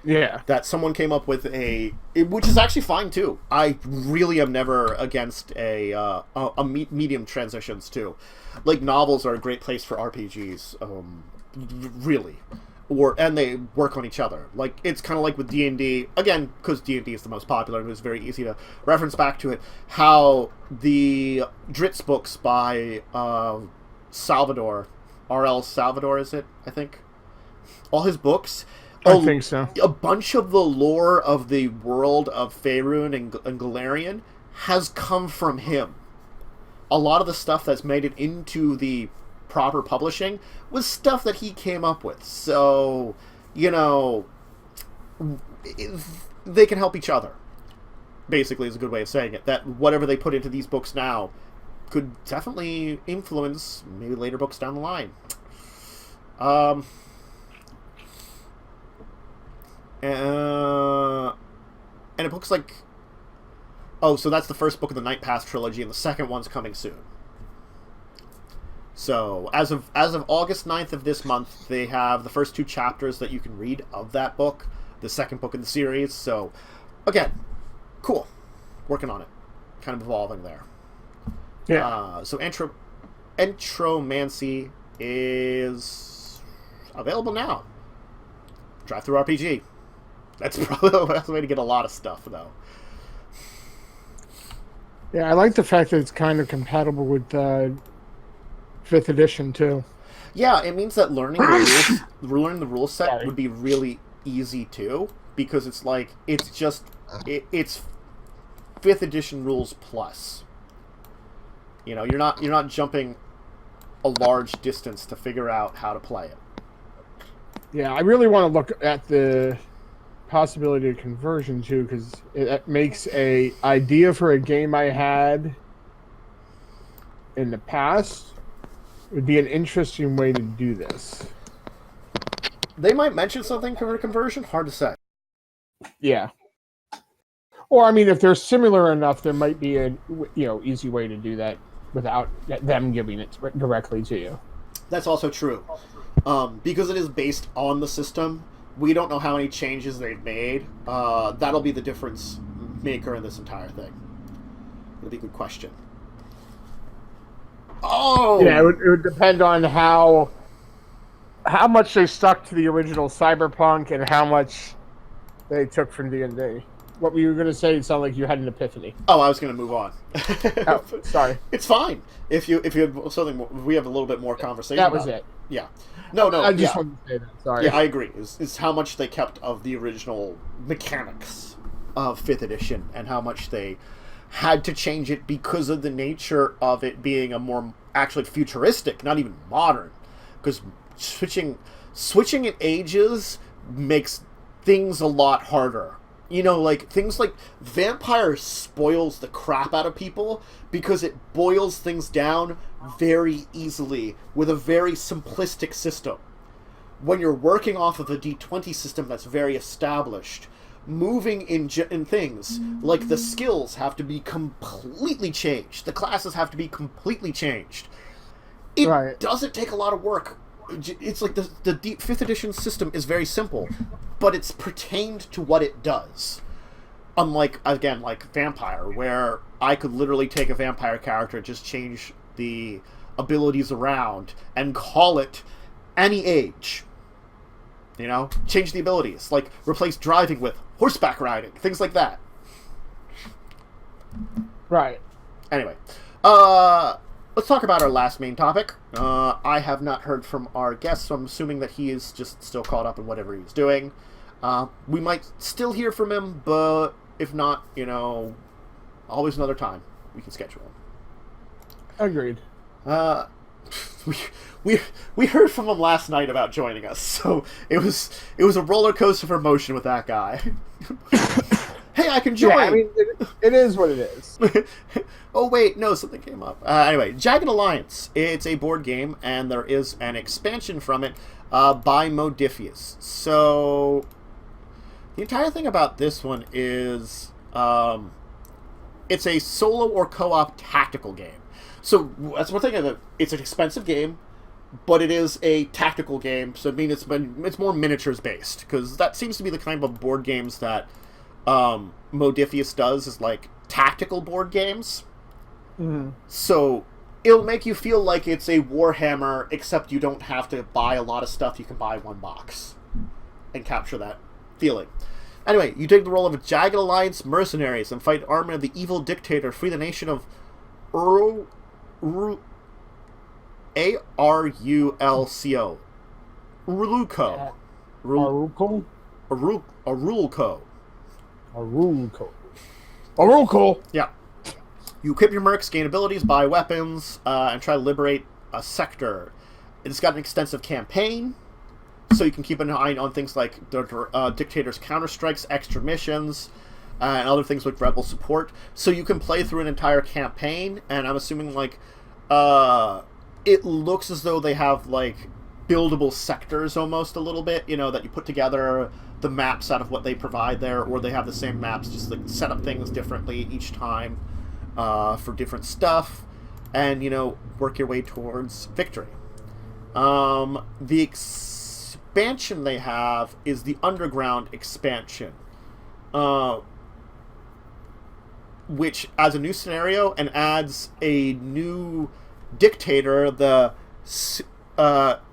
Yeah. That someone came up with which is actually fine too. I really am never against a medium transitions too. Like, novels are a great place for RPGs, really. And they work on each other. Like, it's kind of like with D&D, again, because D&D is the most popular and it was very easy to reference back to it, how the Dritz books by Salvador, R.L. Salvador, is it, I think? All his books... I think so. A bunch of the lore of the world of Faerun and Golarion has come from him. A lot of the stuff that's made it into the proper publishing was stuff that he came up with. So, you know, they can help each other, basically, is a good way of saying it. That whatever they put into these books now could definitely influence maybe later books down the line. And it looks like... Oh, so that's the first book of the Night Path trilogy, and the second one's coming soon. So, as of August 9th of this month, they have the first 2 chapters that you can read of that book, the second book in the series. So, again, cool. Working on it. Kind of evolving there. Yeah. So, Entromancy is available now. Drive-through RPG. That's probably the best way to get a lot of stuff, though. Yeah, I like the fact that it's kind of compatible with 5th edition, too. Yeah, it means that learning the rule set would be really easy, too, because it's like, it's 5th edition rules plus. You know, you're not jumping a large distance to figure out how to play it. Yeah, I really want to look at the possibility of conversion too, because it makes a idea for a game I had in the past. It would be an interesting way to do this. They might mention something for conversion. Hard to say. Yeah. Or I mean, if they're similar enough, there might be a easy way to do that without them giving it directly to you. That's also true. Because it is based on the system, we don't know how many changes they've made. That'll be the difference maker in this entire thing. It'll be a good question. Oh! Yeah, it would depend on how much they stuck to the original Cyberpunk and how much they took from D&D. What were you going to say? It sounded like you had an epiphany. Oh, I was going to move on. Oh, sorry. It's fine. If you had something more, we have a little bit more conversation. That was it. Yeah. No. I just wanted to say that. Sorry. Yeah, I agree. It's how much they kept of the original mechanics of 5th edition and how much they had to change it because of the nature of it being a more actually futuristic, not even modern. Because switching in ages makes things a lot harder. You know, like, things like Vampire spoils the crap out of people because it boils things down very easily with a very simplistic system. When you're working off of a D20 system that's very established, moving in things, like the skills have to be completely changed. The classes have to be completely changed. It doesn't take a lot of work. It's like the 5th edition system is very simple, but it's pertained to what it does. Unlike, again, like Vampire, where I could literally take a vampire character, just change the abilities around, and call it any age. You know? Change the abilities. Like, replace driving with horseback riding. Things like that. Right. Anyway. Let's talk about our last main topic. I have not heard from our guest, so I'm assuming that he is just still caught up in whatever he's doing. We might still hear from him, but if not, always another time we can schedule him. Agreed. We heard from him last night about joining us, so it was a roller coaster of emotion with that guy. Hey, I can join! Yeah, I mean, it is what it is. Oh, wait, no, something came up. Anyway, Jagged Alliance. It's a board game, and there is an expansion from it by Modiphius. So, the entire thing about this one is it's a solo or co-op tactical game. So, that's one thing of it. It's an expensive game, but it is a tactical game, so I mean it's more miniatures-based, because that seems to be the kind of board games that Modiphius does, is like tactical board games. Mm-hmm. So it'll make you feel like it's a Warhammer, except you don't have to buy a lot of stuff. You can buy one box and capture that feeling. Anyway, you take the role of a Jagged Alliance mercenaries and fight army of the evil dictator, free the nation of Arulco. Arulco. Arulco. Yeah. You equip your mercs, gain abilities, buy weapons, and try to liberate a sector. It's got an extensive campaign, so you can keep an eye on things like the Dictator's counterstrikes, extra missions, and other things like rebel support. So you can play through an entire campaign, and I'm assuming, like, it looks as though they have, like, buildable sectors almost a little bit, you know, that you put together the maps out of what they provide there, or they have the same maps, just, like, set up things differently each time for different stuff, and, you know, work your way towards victory. The expansion they have is the Underground expansion, which adds a new scenario and adds a new dictator, the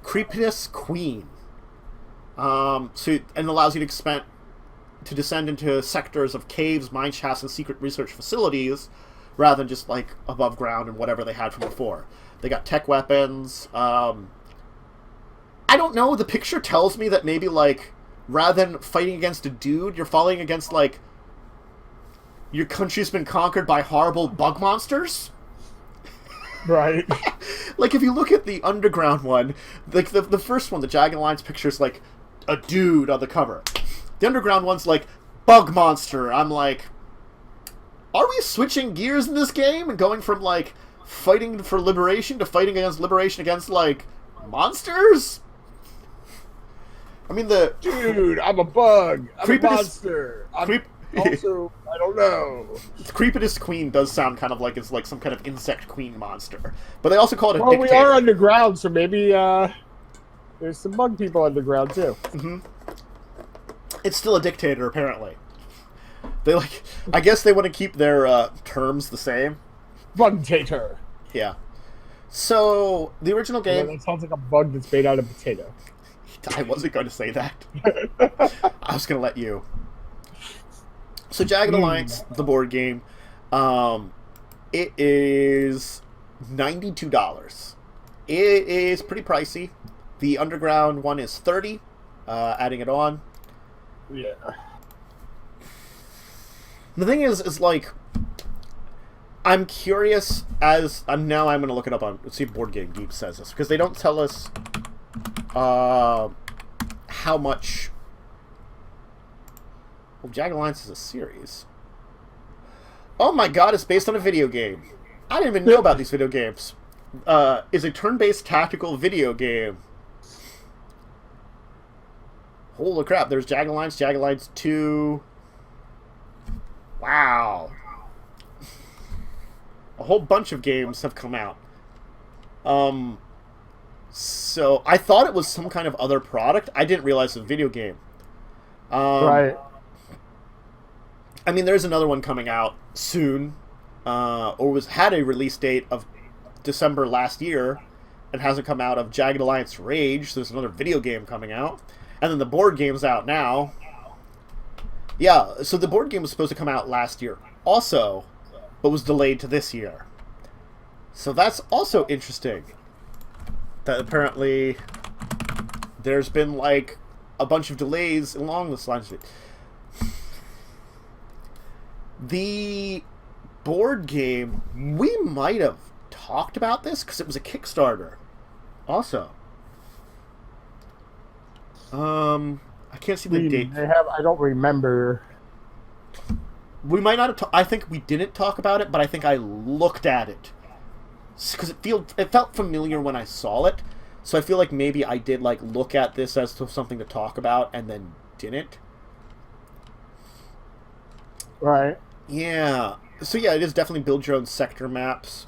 Creepiness Queen. And allows you to descend into sectors of caves, mine shafts, and secret research facilities, rather than just, like, above ground and whatever they had from before. They got tech weapons. I don't know, the picture tells me that maybe, like, rather than fighting against a dude, you're fighting against, like, your country's been conquered by horrible bug monsters? Right. Like, if you look at the Underground one, like, the first one, the Jagged Alliance picture's, like, a dude on the cover. The Underground one's, like, bug monster. I'm like, are we switching gears in this game and going from, like, fighting for liberation to fighting against liberation against, like, monsters? I mean, Dude, I'm a bug. I'm a monster. Also, I don't know. The Creepiness Queen does sound kind of like it's like some kind of insect queen monster. But they also call it a dictator. dictator. We are underground, so maybe there's some bug people underground, too. Mm-hmm. It's still a dictator, apparently. They, like, I guess they want to keep their terms the same. Bug-tator. Yeah. So, the original game... That sounds like a bug that's made out of potato. I wasn't going to say that. I was going to let you. So, Jagged Alliance, the board game, it is $92. It is pretty pricey. The Underground one is $30, adding it on. Yeah. The thing is like, I'm curious as... I'm going to look it up on... Let's see if Board Game Geek says this, because they don't tell us how much... Well, Jagged Alliance is a series. Oh my god, it's based on a video game. I didn't even know about these video games. Is a turn-based tactical video game. Holy crap, there's Jagged Alliance 2. Wow. A whole bunch of games have come out. So, I thought it was some kind of other product. I didn't realize it was a video game. Right. I mean, there's another one coming out soon, or had a release date of December last year, and hasn't come out, of Jagged Alliance Rage. So there's another video game coming out. And then the board game's out now. Yeah, so the board game was supposed to come out last year also, but was delayed to this year. So that's also interesting. That apparently there's been, like, a bunch of delays along this line. The board game, we might have talked about this because it was a Kickstarter also. I can't see the date. I don't remember. We might not have I think we didn't talk about it, but I think I looked at it because it felt familiar when I saw it. So I feel like maybe I did, like, look at this as to something to talk about and then didn't. Right. Yeah. So yeah, it is definitely build your own sector maps,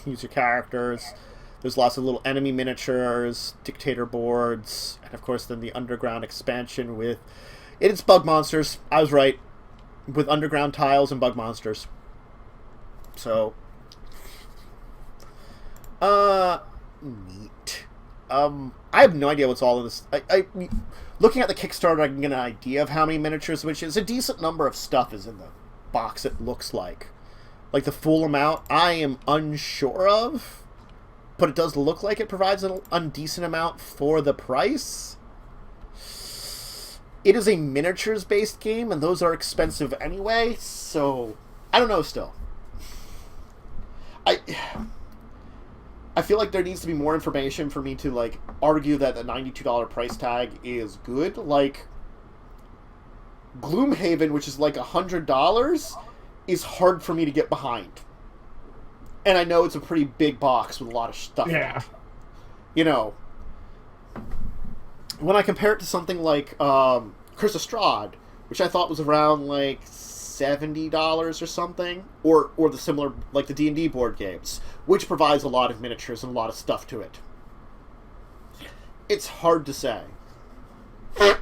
use your characters. There's lots of little enemy miniatures, dictator boards, and of course then the Underground expansion with... It's bug monsters. I was right. With underground tiles and bug monsters. So... neat. I have no idea what's all of this... looking at the Kickstarter, I can get an idea of how many miniatures, which is a decent number of stuff is in the box, it looks like. Like, the full amount, I am unsure of... But it does look like it provides an undecent amount for the price. It is a miniatures-based game, and those are expensive anyway, so... I don't know still. I feel like there needs to be more information for me to, like, argue that the $92 price tag is good. Like, Gloomhaven, which is like $100, is hard for me to get behind. And I know it's a pretty big box with a lot of stuff in it. You know, when I compare it to something like Curse of Strahd, which I thought was around, like, $70 or something, or the similar, like the D&D board games, which provides a lot of miniatures and a lot of stuff to it. It's hard to say. Oh,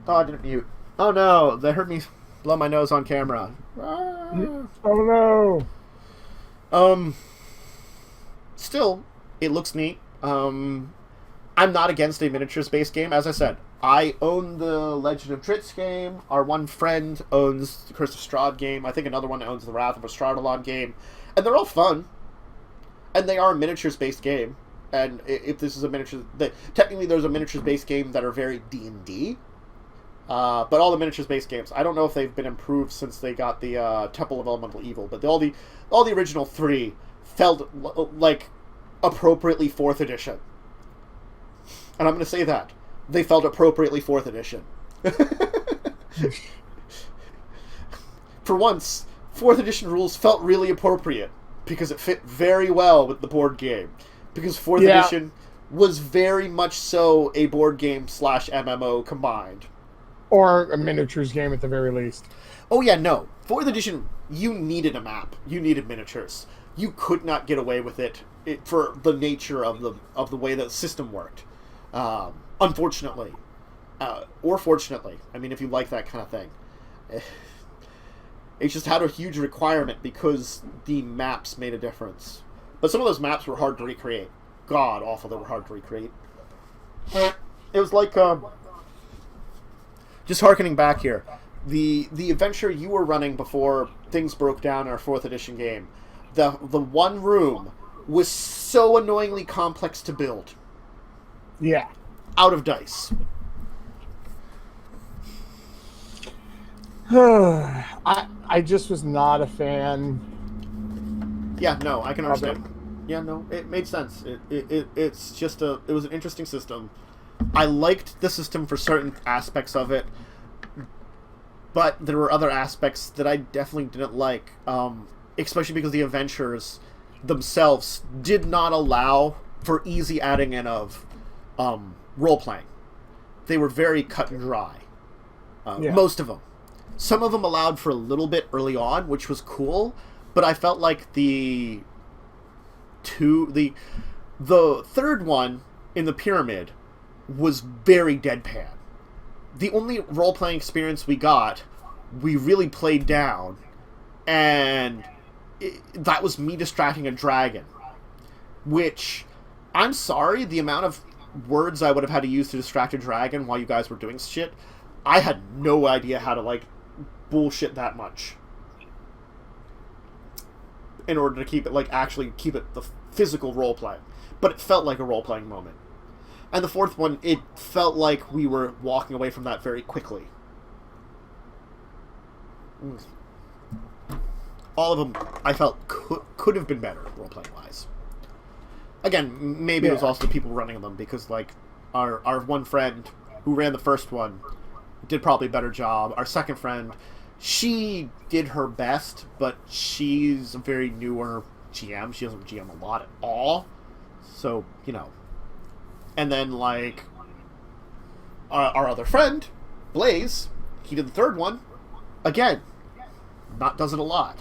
I didn't mute. Oh no, they heard me blow my nose on camera. Oh no. Still, it looks neat. I'm not against a miniatures-based game, as I said. I own the Legend of Dritz game. Our one friend owns the Curse of Strahd game. I think another one owns the Wrath of Estradalan game. And they're all fun. And they are a miniatures-based game. And if this is a miniatures... technically, there's a miniatures-based game that are very D&D. But all the miniatures-based games, I don't know if they've been improved since they got the Temple of Elemental Evil. But all the original three felt like appropriately 4th edition. And I'm going to say that. They felt appropriately 4th edition. For once, 4th edition rules felt really appropriate because it fit very well with the board game. Because 4th edition was very much so a board game / MMO combined. Or a miniatures game at the very least. Oh yeah, no. 4th edition, you needed a map. You needed miniatures. You could not get away with it for the nature of the way the system worked. Unfortunately. Or fortunately. I mean, if you like that kind of thing. It just had a huge requirement because the maps made a difference. But some of those maps were hard to recreate. God awful, they were hard to recreate. It was like, just harkening back here. The adventure you were running before things broke down in our 4th edition game. The one room was so annoyingly complex to build. Yeah. Out of dice. I just was not a fan. Yeah, no, I can understand. Yeah, no, it made sense. It's just it was an interesting system. I liked the system for certain aspects of it, but there were other aspects that I definitely didn't like, especially because the adventures themselves did not allow for easy adding in of role-playing. They were very cut and dry. Most of them. Some of them allowed for a little bit early on, which was cool, but I felt like the third one in the pyramid was very deadpan. The only role-playing experience we got, we really played down, and that was me distracting a dragon, which, I'm sorry, the amount of words I would have had to use to distract a dragon while you guys were doing shit, I had no idea how to, like, bullshit that much in order to keep it, like, actually keep it the physical role-playing. But it felt like a role-playing moment. And the fourth one, it felt like we were walking away from that very quickly. All of them, I felt, could have been better, role-playing wise. Again, maybe it was also the people running them, because, like, our one friend who ran the first one did probably a better job. Our second friend, she did her best, but she's a very newer GM. She doesn't GM a lot at all. So, you know. And then, like, our other friend, Blaze, he did the third one. Again, does it a lot.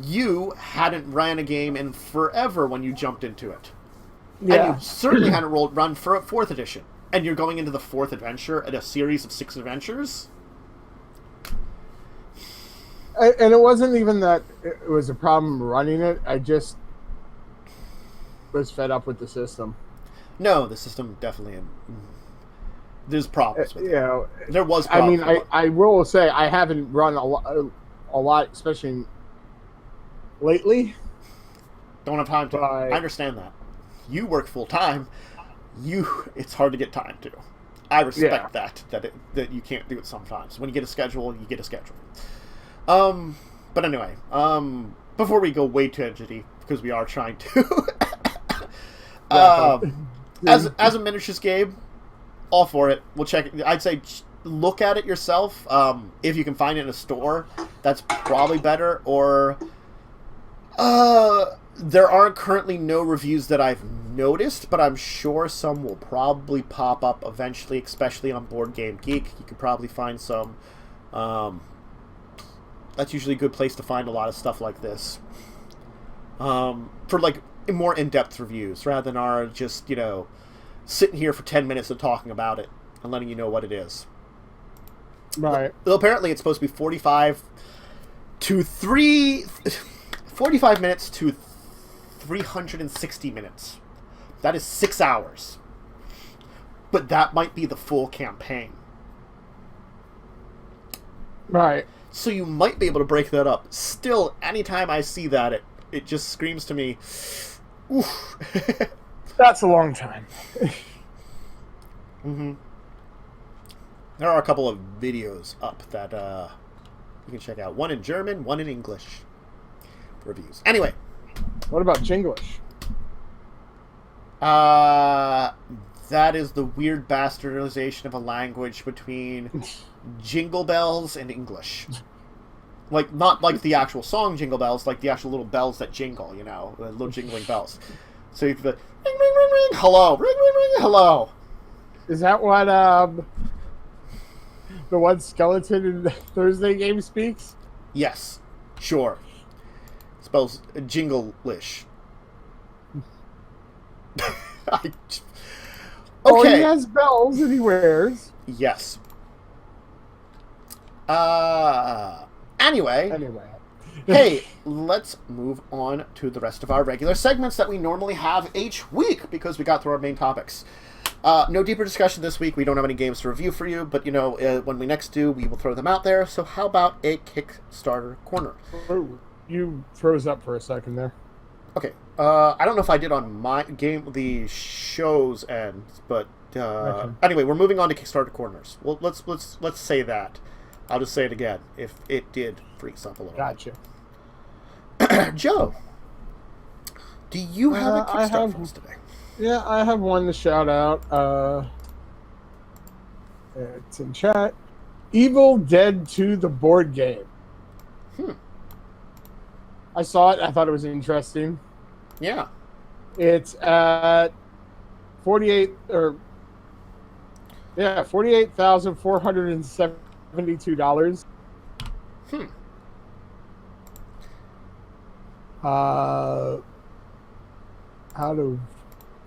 You hadn't ran a game in forever when you jumped into it. Yeah. And you certainly hadn't run for a 4th edition. And you're going into the 4th adventure at a series of 6 adventures? And it wasn't even that it was a problem running it. I just was fed up with the system. No, the system definitely... There's problems with it. Yeah, there was problems. I mean, I will say I haven't run a lot, especially lately. Don't have time to. I understand that. You work full time. It's hard to get time to. I respect that you can't do it sometimes. When you get a schedule, you get a schedule. But anyway, before we go way too edgy, because we are trying to. As a miniatures game, all for it. We'll check it. I'd say look at it yourself. If you can find it in a store, that's probably better. Or there aren't currently no reviews that I've noticed, but I'm sure some will probably pop up eventually, especially on Board Game Geek. You could probably find some. That's usually a good place to find a lot of stuff like this. For like more in-depth reviews, rather than our just, sitting here for 10 minutes and talking about it and letting you know what it is. Right. Well, apparently it's supposed to be 45 minutes to 360 minutes. That is 6 hours. But that might be the full campaign. Right. So you might be able to break that up. Still, anytime I see that, it just screams to me, oof. That's a long time. Mm-hmm. There are a couple of videos up that you can check out. One in German, one in English. Reviews. Anyway. What about Jinglish? That is the weird bastardization of a language between Jingle Bells and English. Like, not like the actual song Jingle Bells, like the actual little bells that jingle, the little jingling bells. So you can be ring, ring, ring, ring, hello, ring, ring, ring, hello. Is that what the one skeleton in the Thursday game speaks? Yes, sure. Spells jingle-lish. Okay. Oh, he has bells and he wears. Yes. Anyway. Hey, let's move on to the rest of our regular segments that we normally have each week, because we got through our main topics. No deeper discussion this week. We don't have any games to review for you, but when we next do, we will throw them out there. So how about a Kickstarter corner? Oh, you froze up for a second there. Okay. I don't know if I did on my game, the show's end, but anyway, we're moving on to Kickstarter corners. Well, let's say that. I'll just say it again if it did freeze up a little. Gotcha. Joe, do you have a Kickstarter for us today? Yeah, I have one to shout out. It's in chat. Evil Dead 2, the board game. I saw it. I thought it was interesting. Yeah. It's at $48,472.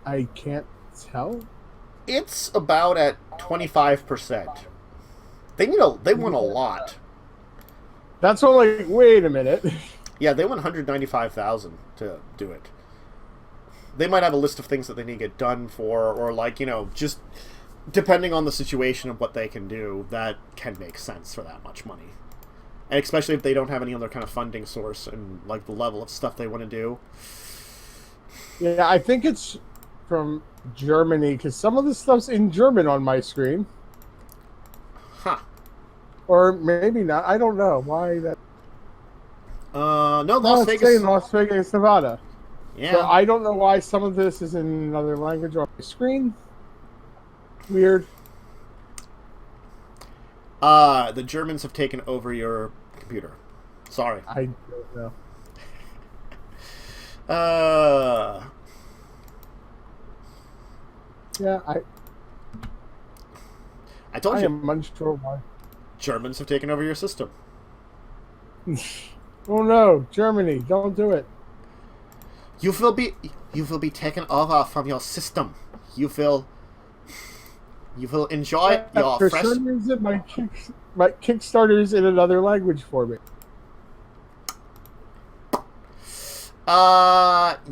I can't tell. It's about at 25%. They won a lot. That's only. Wait a minute. Yeah, they won $195,000 to do it. They might have a list of things that they need to get done for, or just depending on the situation of what they can do, that can make sense for that much money. And especially if they don't have any other kind of funding source and the level of stuff they want to do. Yeah, I think it's from Germany, because some of the stuff's in German on my screen. Huh. Or maybe not. I don't know why that. No, Las Vegas. It's Las Vegas, Nevada. Yeah. So I don't know why some of this is in another language on my screen. Weird. The Germans have taken over your computer. Sorry. I don't know. Yeah, I told you. I am unsure why. Germans have taken over your system. Oh no, Germany! Don't do it. You will be taken over from your system. You will enjoy your For fresh. some reason, my Kickstarter's in another language for me.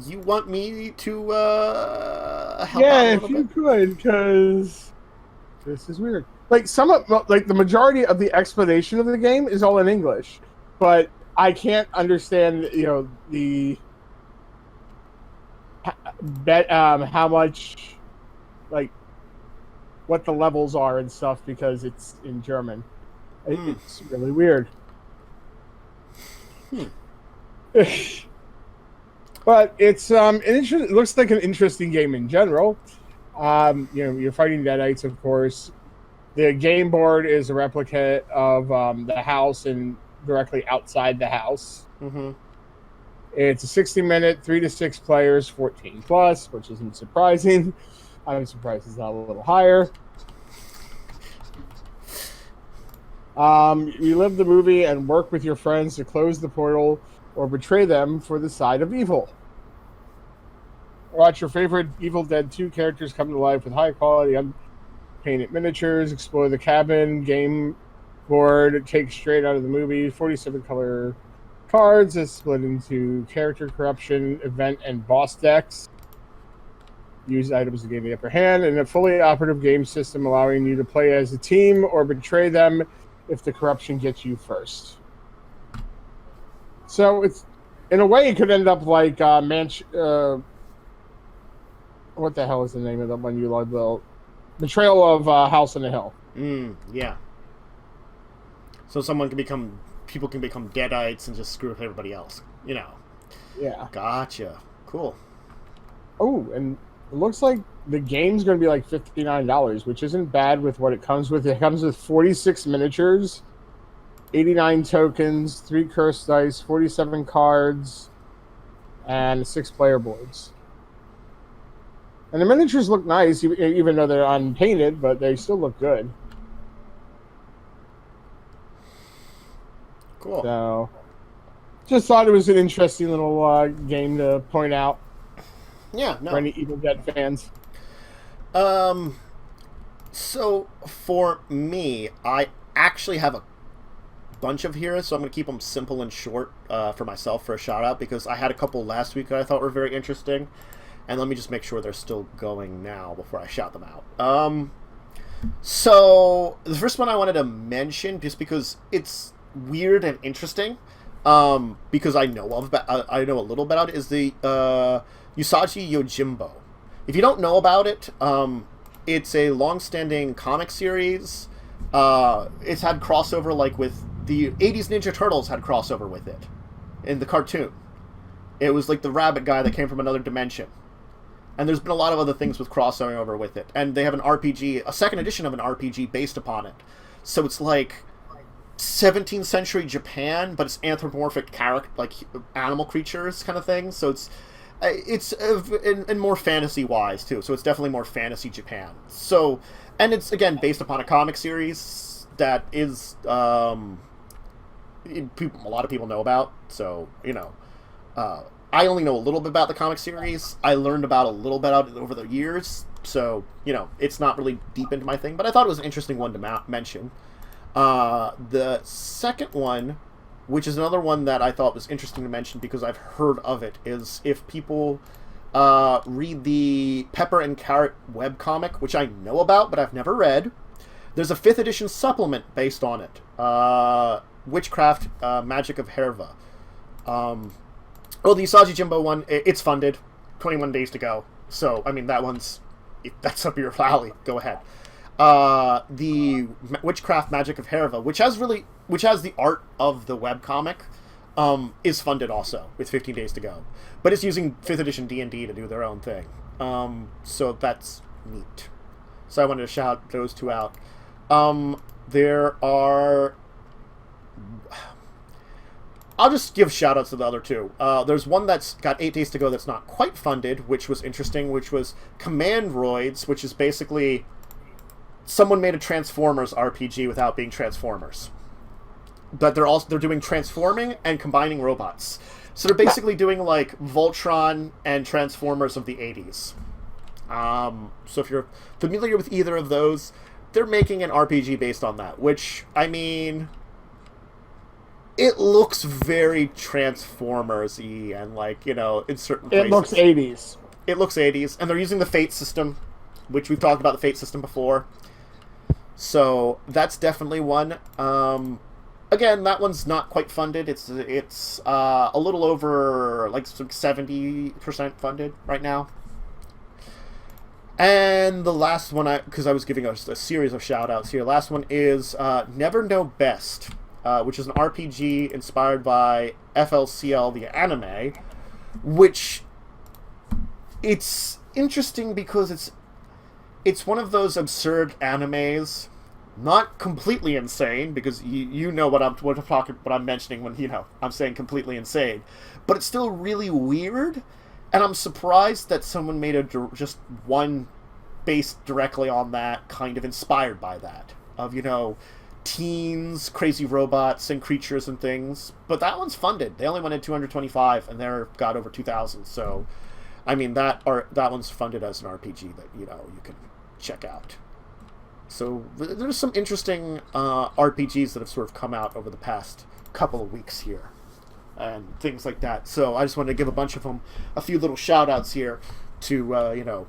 You want me to help Yeah, out a if little you bit? could, because this is weird. The majority of the explanation of the game is all in English, but I can't understand, how much, what the levels are and stuff, because it's in German. It's really weird. But it's it looks like an interesting game in general. You're fighting deadites, of course. The game board is a replica of the house and directly outside the house. Mm-hmm. It's a 60-minute, 3 to 6 players, 14 plus, which isn't surprising. I'm surprised it's not a little higher. You live the movie and work with your friends to close the portal or betray them for the side of evil. Watch your favorite Evil Dead 2 characters come to life with high-quality unpainted miniatures. Explore the cabin, game board, take straight out of the movie. 47-color cards is split into character corruption, event, and boss decks. Use items to gain the upper hand, and a fully operative game system allowing you to play as a team or betray them if the corruption gets you first. So it's, in a way, it could end up like what the hell is the name of the one you love? The Betrayal of House on the Hill. Yeah. So people can become deadites and just screw with everybody else. Yeah. Gotcha. Cool. Oh, and it looks like the game's going to be like $59, which isn't bad with what it comes with. It comes with 46 miniatures, 89 tokens, 3 cursed dice, 47 cards, and 6 player boards. And the miniatures look nice, even though they're unpainted, but they still look good. Cool. So, just thought it was an interesting little game to point out. Yeah, no. For any Evil Dead fans. So, for me, I actually have a bunch of heroes, so I'm going to keep them simple and short for myself for a shout-out, because I had a couple last week that I thought were very interesting. And let me just make sure they're still going now before I shout them out. So the first one I wanted to mention, just because it's weird and interesting, because I know a little bit about it, is the Usagi Yojimbo. If you don't know about it, it's a long-standing comic series. It's had crossover, like with the 80s Ninja Turtles had crossover with it in the cartoon. It was like the rabbit guy that came from another dimension. And there's been a lot of other things with crossing over with it. And they have an RPG, a second edition of an RPG based upon it. So it's like 17th century Japan, but it's anthropomorphic like animal creatures kind of thing. So it's more fantasy wise too. So it's definitely more fantasy Japan. So, and it's again based upon a comic series that is a lot of people know about. So I only know a little bit about the comic series. I learned about a little bit about it over the years, so, it's not really deep into my thing, but I thought it was an interesting one to mention. The second one, which is another one that I thought was interesting to mention because I've heard of it, is if people read the Pepper and Carrot webcomic, which I know about, but I've never read, there's a 5th edition supplement based on it. Witchcraft, Magic of Herva. The Usagi Jimbo one, it's funded. 21 days to go. So, I mean, that's up your alley. Go ahead. The Witchcraft Magic of Herva, which has the art of the webcomic, is funded also, with 15 days to go. But it's using 5th edition D&D to do their own thing. So that's neat. So I wanted to shout those two out. There are... I'll just give shout-outs to the other two. There's one that's got 8 days to go that's not quite funded, which was interesting, which was Commandroids, which is basically someone made a Transformers RPG without being Transformers. But they're doing transforming and combining robots. So they're basically doing like Voltron and Transformers of the 80s. So if you're familiar with either of those, they're making an RPG based on that, which, I mean... It looks very Transformers-y and, like, in certain places. It looks 80s. It looks 80s. And they're using the Fate system, which we've talked about the Fate system before. So, that's definitely one. Again, that one's not quite funded. It's a little over, like, 70% funded right now. And the last one, because I was giving a series of shout-outs here. Last one is Never Know Best. Which is an RPG inspired by FLCL, the anime, which it's interesting because it's one of those absurd animes, not completely insane, because you know what I'm mentioning when I'm saying completely insane, but it's still really weird, and I'm surprised that someone made just one based directly on that, kind of inspired by that, of teens, crazy robots, and creatures and things. But that one's funded. They only wanted 225, and they're got over 2,000. So, I mean, that one's funded as an RPG that you can check out. So there's some interesting RPGs that have sort of come out over the past couple of weeks here, and things like that. So I just wanted to give a bunch of them a few little shout outs here to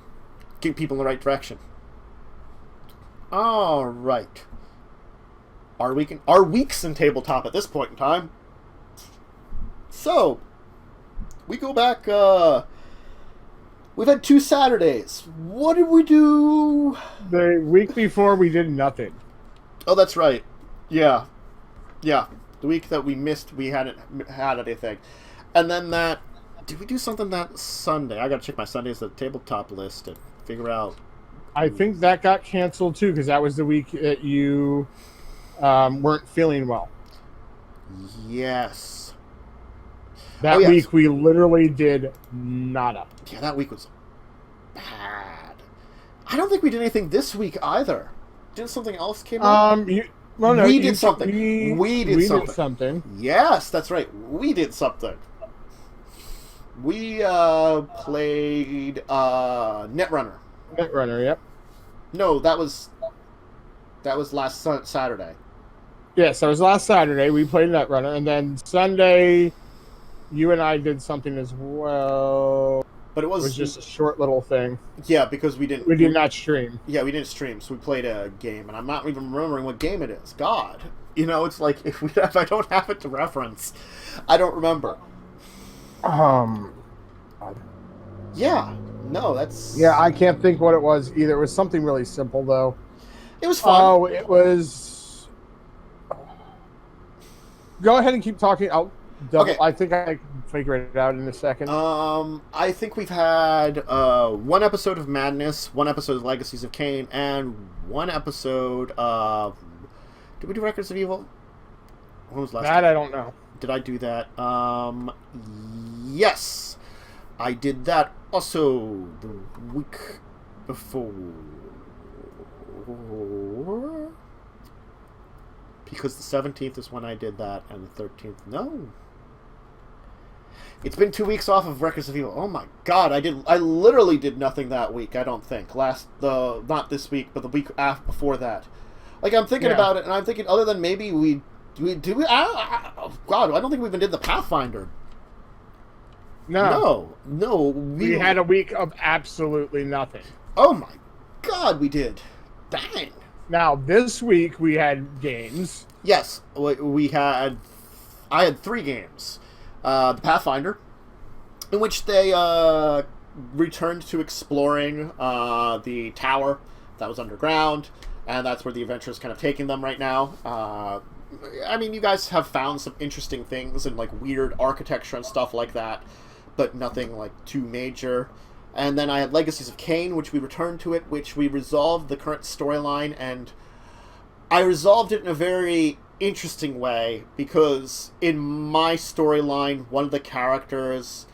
get people in the right direction. All right. Our weeks in tabletop at this point in time. So, we go back, we've had 2 Saturdays. What did we do? The week before, we did nothing. Oh, that's right. Yeah. The week that we missed, we hadn't had anything. And then did we do something that Sunday? I gotta check my Sundays at the tabletop list and figure out. I think that got canceled too, because that was the week that you weren't feeling well. Yes. That week we literally did nada. Yeah, that week was bad. I don't think we did anything this week either. Didn't something else came up? We did something. We did something. Yes, that's right. We did something. We played Netrunner. Netrunner, yep. No, that was last Saturday. Yes, that was last Saturday. We played Netrunner, and then Sunday, you and I did something as well. But it was just a short little thing. Yeah, because we did not stream. Yeah, we didn't stream, so we played a game, and I'm not even remembering what game it is. God, it's like if I don't have it to reference, I don't remember. Yeah. No, that's... Yeah, I can't think what it was either. It was something really simple, though. It was fun. Oh, it was... Go ahead and keep talking. Okay. I think I can figure it out in a second. I think we've had 1 episode of Madness, 1 episode of Legacies of Kain, and 1 episode of... Did we do Records of Evil? When was last time? I don't know. Did I do that? Yes. I did that also the week before. Because the 17th is when I did that, and the 13th... No. It's been 2 weeks off of Records of Evil. Oh my god, I literally did nothing that week, I don't think. Not this week, but the week before that. Like, I'm thinking about it, and I'm thinking, other than maybe God, I don't think we even did the Pathfinder. No. We had a week of absolutely nothing. Oh my god, we did. Dang. Now, this week we had games. Yes, I had 3 games. The Pathfinder, in which they returned to exploring the tower that was underground, and that's where the adventure is kind of taking them right now. I mean, you guys have found some interesting things and like weird architecture and stuff like that, but nothing like too major. And then I had Legacies of Kain, which we returned to it, which we resolved the current storyline, and I resolved it in a very interesting way, because in my storyline, one of the characters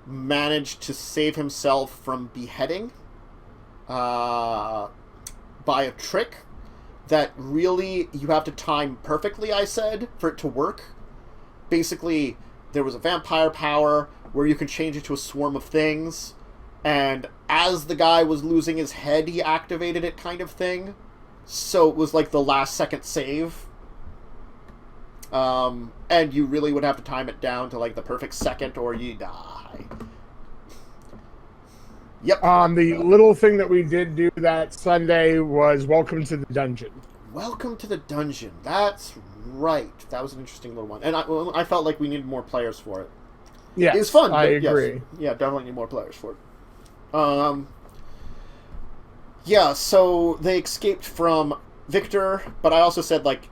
managed to save himself from beheading by a trick that really you have to time perfectly, I said, for it to work. Basically, there was a vampire power where you can change it to a swarm of things, and as the guy was losing his head, he activated it, kind of thing. So it was like the last second save. And you really would have to time it down to like the perfect second or you die. Yep. The little thing that we did do that Sunday was Welcome to the Dungeon. Welcome to the Dungeon. That's right. That was an interesting little one. And I felt like we needed more players for it. Yeah, it was fun. I agree. Yes. Yeah, definitely need more players for it. Yeah, so they escaped from Victor, but I also said, like,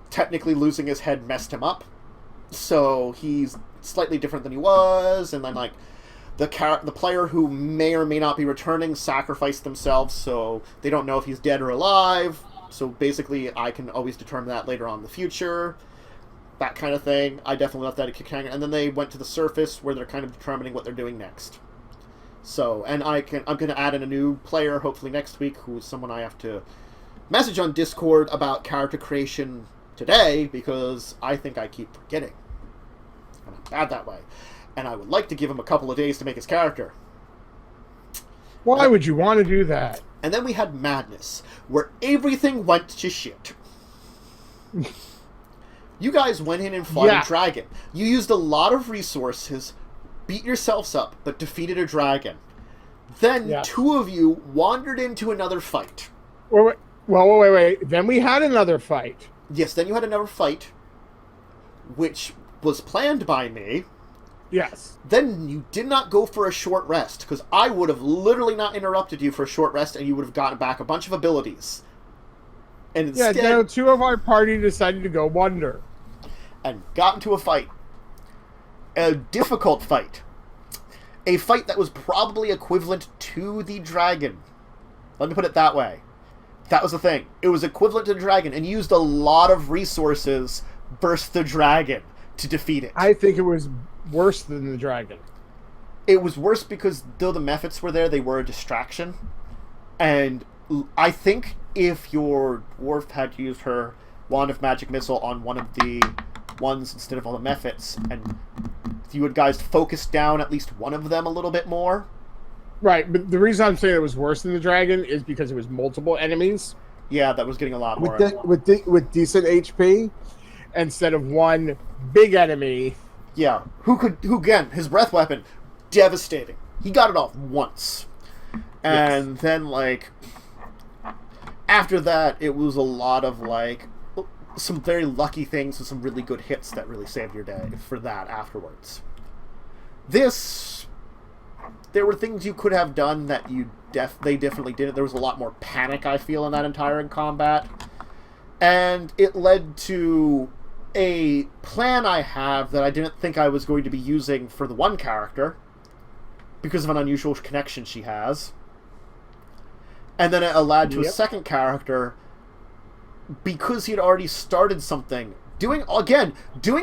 technically losing his head messed him up. So he's slightly different than he was, and then like the player who may or may not be returning sacrificed themselves, so they don't know if he's dead or alive. So basically, I can always determine that later on in the future. That kind of thing. I definitely left that a cliffhanger. And then they went to the surface where they're kind of determining what they're doing next. So, and I'm going to add in a new player hopefully next week, who's someone I have to message on Discord about character creation today, because I think I keep forgetting. And I'm bad that way. And I would like to give him a couple of days to make his character. Why would you want to do that? And then we had Madness, where everything went to shit. You guys went in and fought a dragon. You used a lot of resources, beat yourselves up, but defeated a dragon. Then two of you wandered into another fight. Wait. Then we had another fight. Yes, then you had another fight, which was planned by me. Yes. Then you did not go for a short rest, because I would have literally not interrupted you for a short rest, and you would have gotten back a bunch of abilities. And instead, two of our party decided to go wander. And got into a fight. A difficult fight. A fight that was probably equivalent to the dragon. Let me put it that way. That was the thing. It was equivalent to the dragon, and used a lot of resources versus the dragon to defeat it. I think it was worse than the dragon. It was worse because though the methods were there, they were a distraction. And I think if your dwarf had used her Wand of Magic Missile on one of the ones instead of all the methods, and you would guys focus down at least one of them a little bit more. Right, but the reason I'm saying it was worse than the dragon is because it was multiple enemies. Yeah, that was getting a lot more. With decent HP, instead of one big enemy. Yeah, who again, his breath weapon, devastating. He got it off once. And then, like, after that, it was a lot of, like, some very lucky things with some really good hits that really saved your day for that afterwards. This, there were things you could have done that they definitely didn't. There was a lot more panic, I feel, in that entire combat. And it led to a plan I have that I didn't think I was going to be using for the one character because of an unusual connection she has. And then it led to a second character because he had already started something. Doing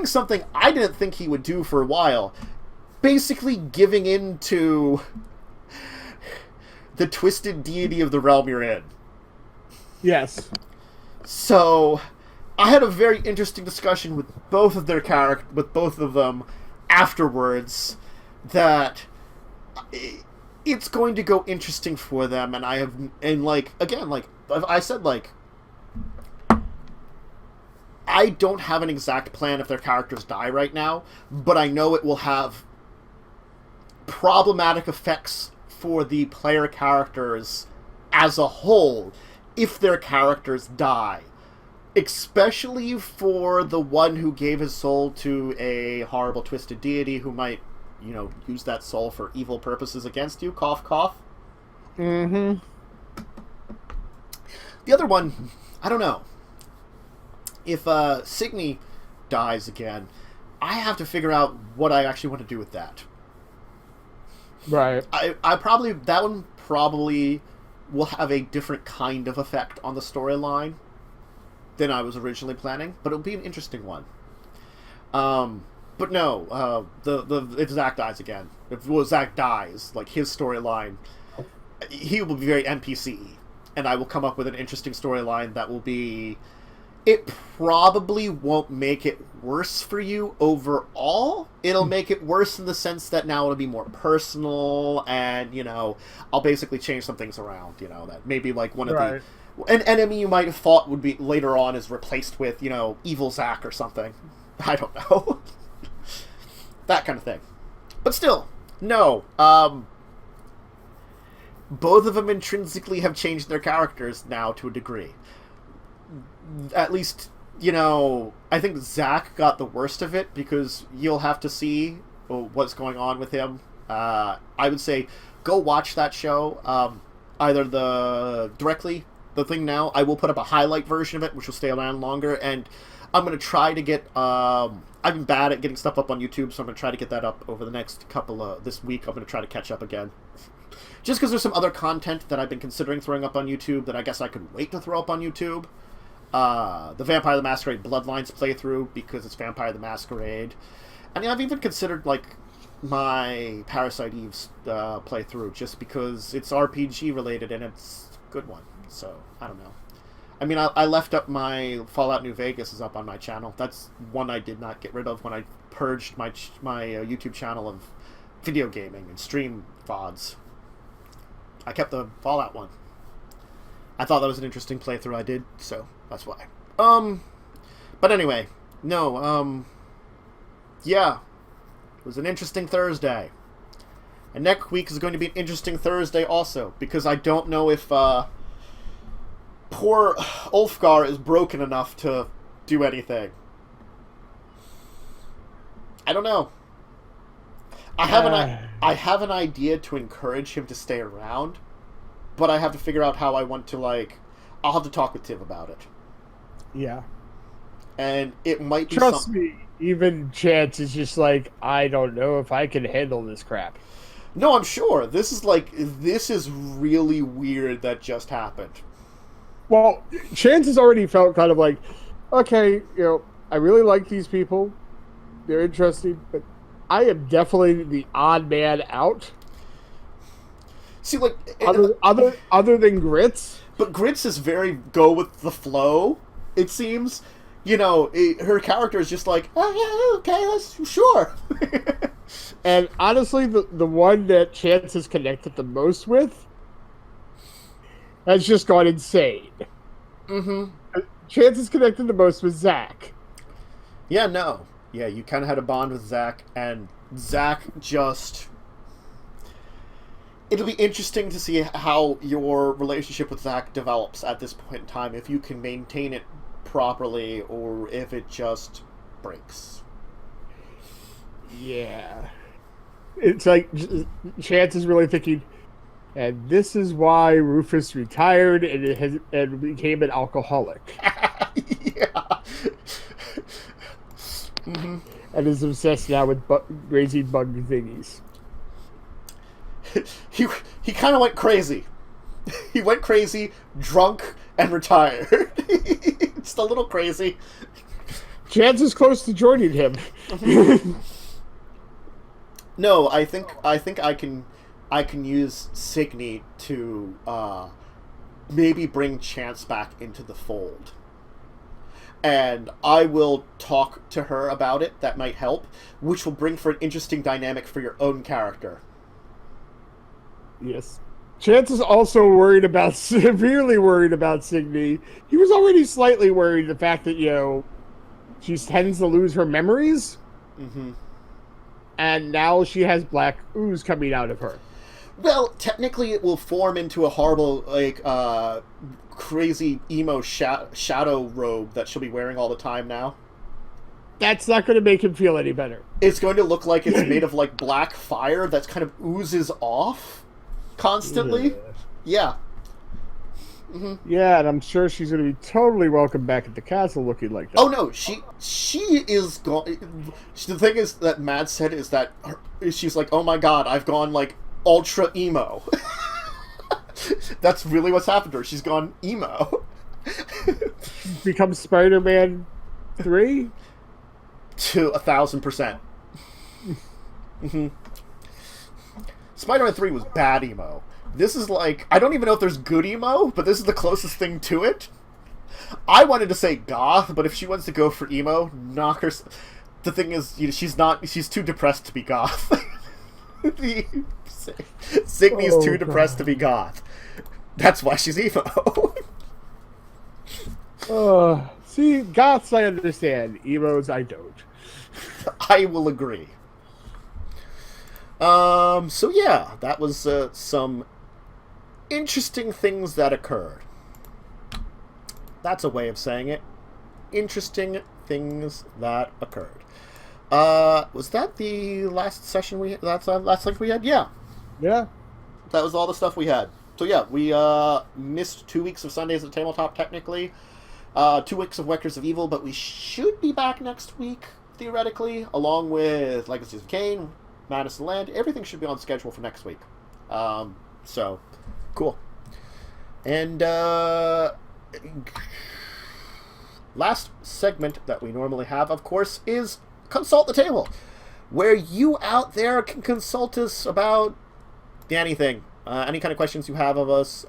something I didn't think he would do for a while. Basically giving in to the twisted deity of the realm you're in. Yes. So I had a very interesting discussion with both of them afterwards that it's going to go interesting for them, and I said, I don't have an exact plan if their characters die right now, but I know it will have problematic effects for the player characters as a whole if their characters die. Especially for the one who gave his soul to a horrible twisted deity who might, use that soul for evil purposes against you. Cough, cough. Mm-hmm. The other one, I don't know. If Signy dies again, I have to figure out what I actually want to do with that. Right. That one probably will have a different kind of effect on the storyline than I was originally planning, but it'll be an interesting one. But no, if Zach dies again, if Zach dies, like his storyline, he will be very NPC-y, and I will come up with an interesting storyline that will be. It probably won't make it worse for you overall. It'll make it worse in the sense that now it'll be more personal, and I'll basically change some things around. That maybe like one of the. An enemy you might have thought would be later on is replaced with, evil Zack or something. I don't know. That kind of thing. But still, no. Both of them intrinsically have changed their characters now to a degree. At least, I think Zack got the worst of it because you'll have to see what's going on with him. I would say go watch that show. Either the thing now, I will put up a highlight version of it, which will stay around longer, and I'm going to try to get... I've been bad at getting stuff up on YouTube, so I'm going to try to get that up over the next this week. I'm going to try to catch up again. Just because there's some other content that I've been considering throwing up on YouTube that I guess I could wait to throw up on YouTube. The Vampire the Masquerade Bloodlines playthrough, because it's Vampire the Masquerade. And I've even considered, like, my Parasite Eve's playthrough, just because it's RPG related and it's a good one. So, I don't know. I mean, I left up my Fallout New Vegas is up on my channel. That's one I did not get rid of when I purged my YouTube channel of video gaming and stream VODs. I kept the Fallout one. I thought that was an interesting playthrough I did, so that's why. But anyway, no, yeah. It was an interesting Thursday. And next week is going to be an interesting Thursday also, because I don't know if, poor Ulfgar is broken enough to do anything. I don't know. I have an idea to encourage him to stay around, but I have to figure out how I want to, like... I'll have to talk with Tim about it. Yeah. And it might be... Trust me, even Chance is just like, I don't know if I can handle this crap. No, I'm sure. This is really weird that just happened. Well, Chance has already felt kind of like, okay, I really like these people. They're interesting, but I am definitely the odd man out. See, like... Other than Grits. But Grits is very go with the flow, it seems. Her character is just like, oh, yeah, okay, sure. And honestly, the one that Chance has connected the most with has just gone insane. Mm-hmm. Chance is connected the most with Zach. Yeah, no. Yeah, you kind of had a bond with Zach, and Zach just... It'll be interesting to see how your relationship with Zach develops at this point in time, if you can maintain it properly, or if it just breaks. Yeah. It's like, Chance is really thinking, and this is why Rufus retired and became an alcoholic. Yeah. Mm-hmm. And is obsessed now with raising bug thingies. He kind of went crazy. He went crazy, drunk, and retired. It's a little crazy. Chance is close to joining him. No, I think I can use Signy to maybe bring Chance back into the fold. And I will talk to her about it. That might help, which will bring for an interesting dynamic for your own character. Yes. Chance is also severely worried about Signy. He was already slightly worried the fact that, she tends to lose her memories. Mm-hmm. And now she has black ooze coming out of her. Well, technically it will form into a horrible, crazy emo shadow robe that she'll be wearing all the time now. That's not going to make him feel any better. It's going to look like it's made of, like, black fire that kind of oozes off constantly. Yeah. Mm-hmm. Yeah, and I'm sure she's going to be totally welcome back at the castle looking like that. Oh, no, she is going... The thing is that Matt said is that she's like, oh my god, I've gone, like, ultra emo. That's really what's happened to her. She's gone emo. She's become Spider-Man 3? To 1,000%. Mm-hmm. Spider-Man 3 was bad emo. This is like... I don't even know if there's good emo, but this is the closest thing to it. I wanted to say goth, but if she wants to go for emo, knock her... The thing is, she's too depressed to be goth. Signy's too depressed to be goth. That's why she's emo. See, goths I understand. Emos I don't. I will agree. So yeah, that was some interesting things that occurred. That's a way of saying it. Interesting things that occurred. Was that the last session we had? That's the last thing we had? Yeah. Yeah. That was all the stuff we had. So yeah, we missed 2 weeks of Sundays at Tabletop technically, 2 weeks of Vectors of Evil, but we should be back next week, theoretically, along with Legacies of Kain, Madness of the Land. Everything should be on schedule for next week. So, cool. And, last segment that we normally have, of course, is Consult the Table, where you out there can consult us about anything. Any kind of questions you have of us,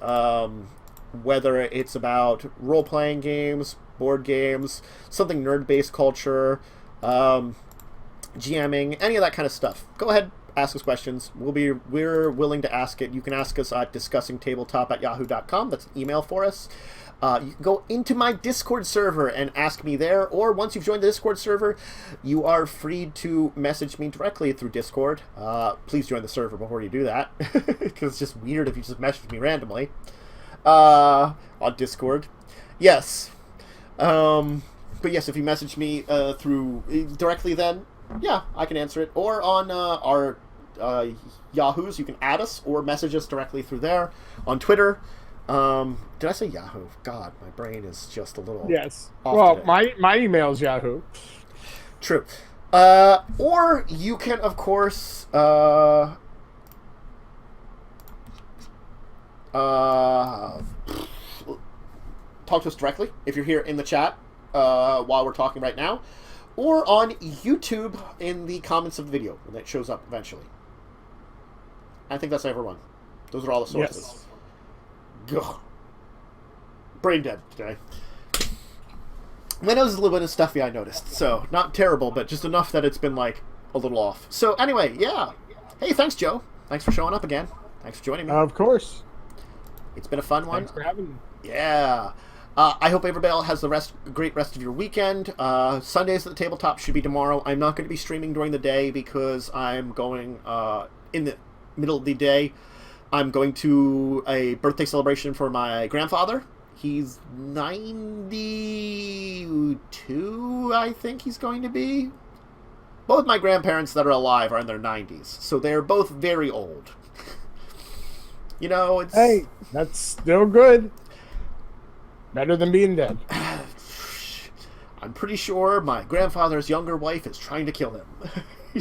whether it's about role-playing games, board games, something nerd-based culture, GMing, any of that kind of stuff. Go ahead, ask us questions. We're willing to ask it. You can ask us at discussingtabletop@yahoo.com. That's an email for us. You can go into my Discord server and ask me there, or once you've joined the Discord server, you are free to message me directly through Discord. Please join the server before you do that, because it's just weird if you just message me randomly on Discord. Yes. But yes, if you message me through directly, then yeah, I can answer it. Or on our Yahoos, you can add us or message us directly through there. On Twitter. Did I say Yahoo? God, my brain is just a little off Well, today. my email is Yahoo. True. Or you can, of course, talk to us directly if you're here in the chat while we're talking right now, or on YouTube in the comments of the video when it shows up eventually. I think that's everyone. Those are all the sources. Yes. Ugh. Brain dead today. My nose is a little bit stuffy, I noticed. So, not terrible, but just enough that it's been, like, a little off. So, anyway, yeah. Hey, thanks, Joe. Thanks for showing up again. Thanks for joining me. Of course. It's been a fun one. Thanks for having me. Yeah. I hope everybody has the great rest of your weekend. Sundays at the tabletop should be tomorrow. I'm not going to be streaming during the day because I'm going in the middle of the day. I'm going to a birthday celebration for my grandfather. He's 92, I think he's going to be. Both my grandparents that are alive are in their 90s, so they're both very old. You know, it's... Hey, that's still good. Better than being dead. I'm pretty sure my grandfather's younger wife is trying to kill him.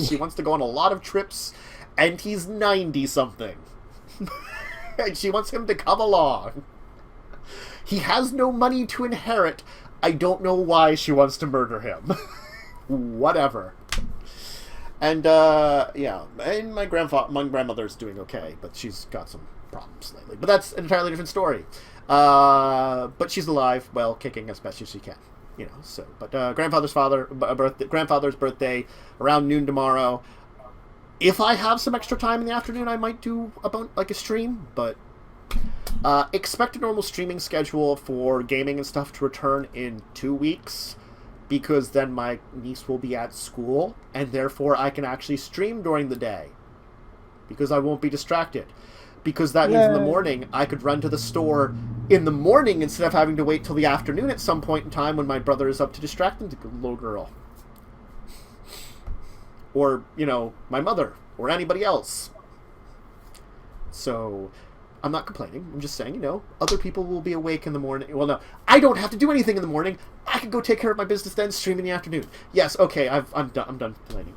She wants to go on a lot of trips, and he's 90-something. And she wants him to come along. He has no money to inherit. I don't know why she wants to murder him. Whatever. And, yeah. And my grandmother's doing okay, but she's got some problems lately. But that's an entirely different story. But she's alive, well, kicking as best as she can. You know, so. But, grandfather's birthday, around noon tomorrow. If I have some extra time in the afternoon, I might do a stream, but expect a normal streaming schedule for gaming and stuff to return in 2 weeks, because then my niece will be at school, and therefore I can actually stream during the day, because I won't be distracted. Because that means in the morning, I could run to the store in the morning instead of having to wait till the afternoon at some point in time when my brother is up to distract the little girl. Or, you know, my mother, or anybody else. So, I'm not complaining. I'm just saying, you know, other people will be awake in the morning. Well, no, I don't have to do anything in the morning. I can go take care of my business then, stream in the afternoon. Yes, okay, I'm done complaining.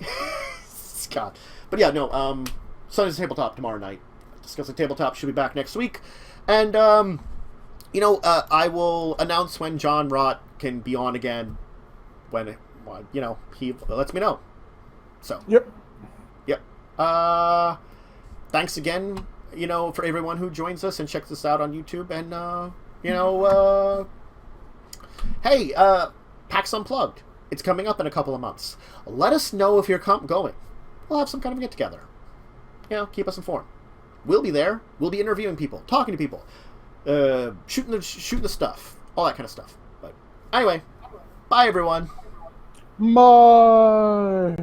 God. But yeah, no, Sunday's Tabletop tomorrow night. Discussing Tabletop should be back next week. And, you know, I will announce when John Rott can be on again when, you know, he lets me know. So. Yep. Thanks again, you know, for everyone who joins us and checks us out on YouTube. And, you know, hey, PAX Unplugged. It's coming up in a couple of months. Let us know if you're going. We'll have some kind of get-together. You know, keep us informed. We'll be there. We'll be interviewing people, talking to people, shooting the stuff, all that kind of stuff. But anyway, bye, everyone. Bye.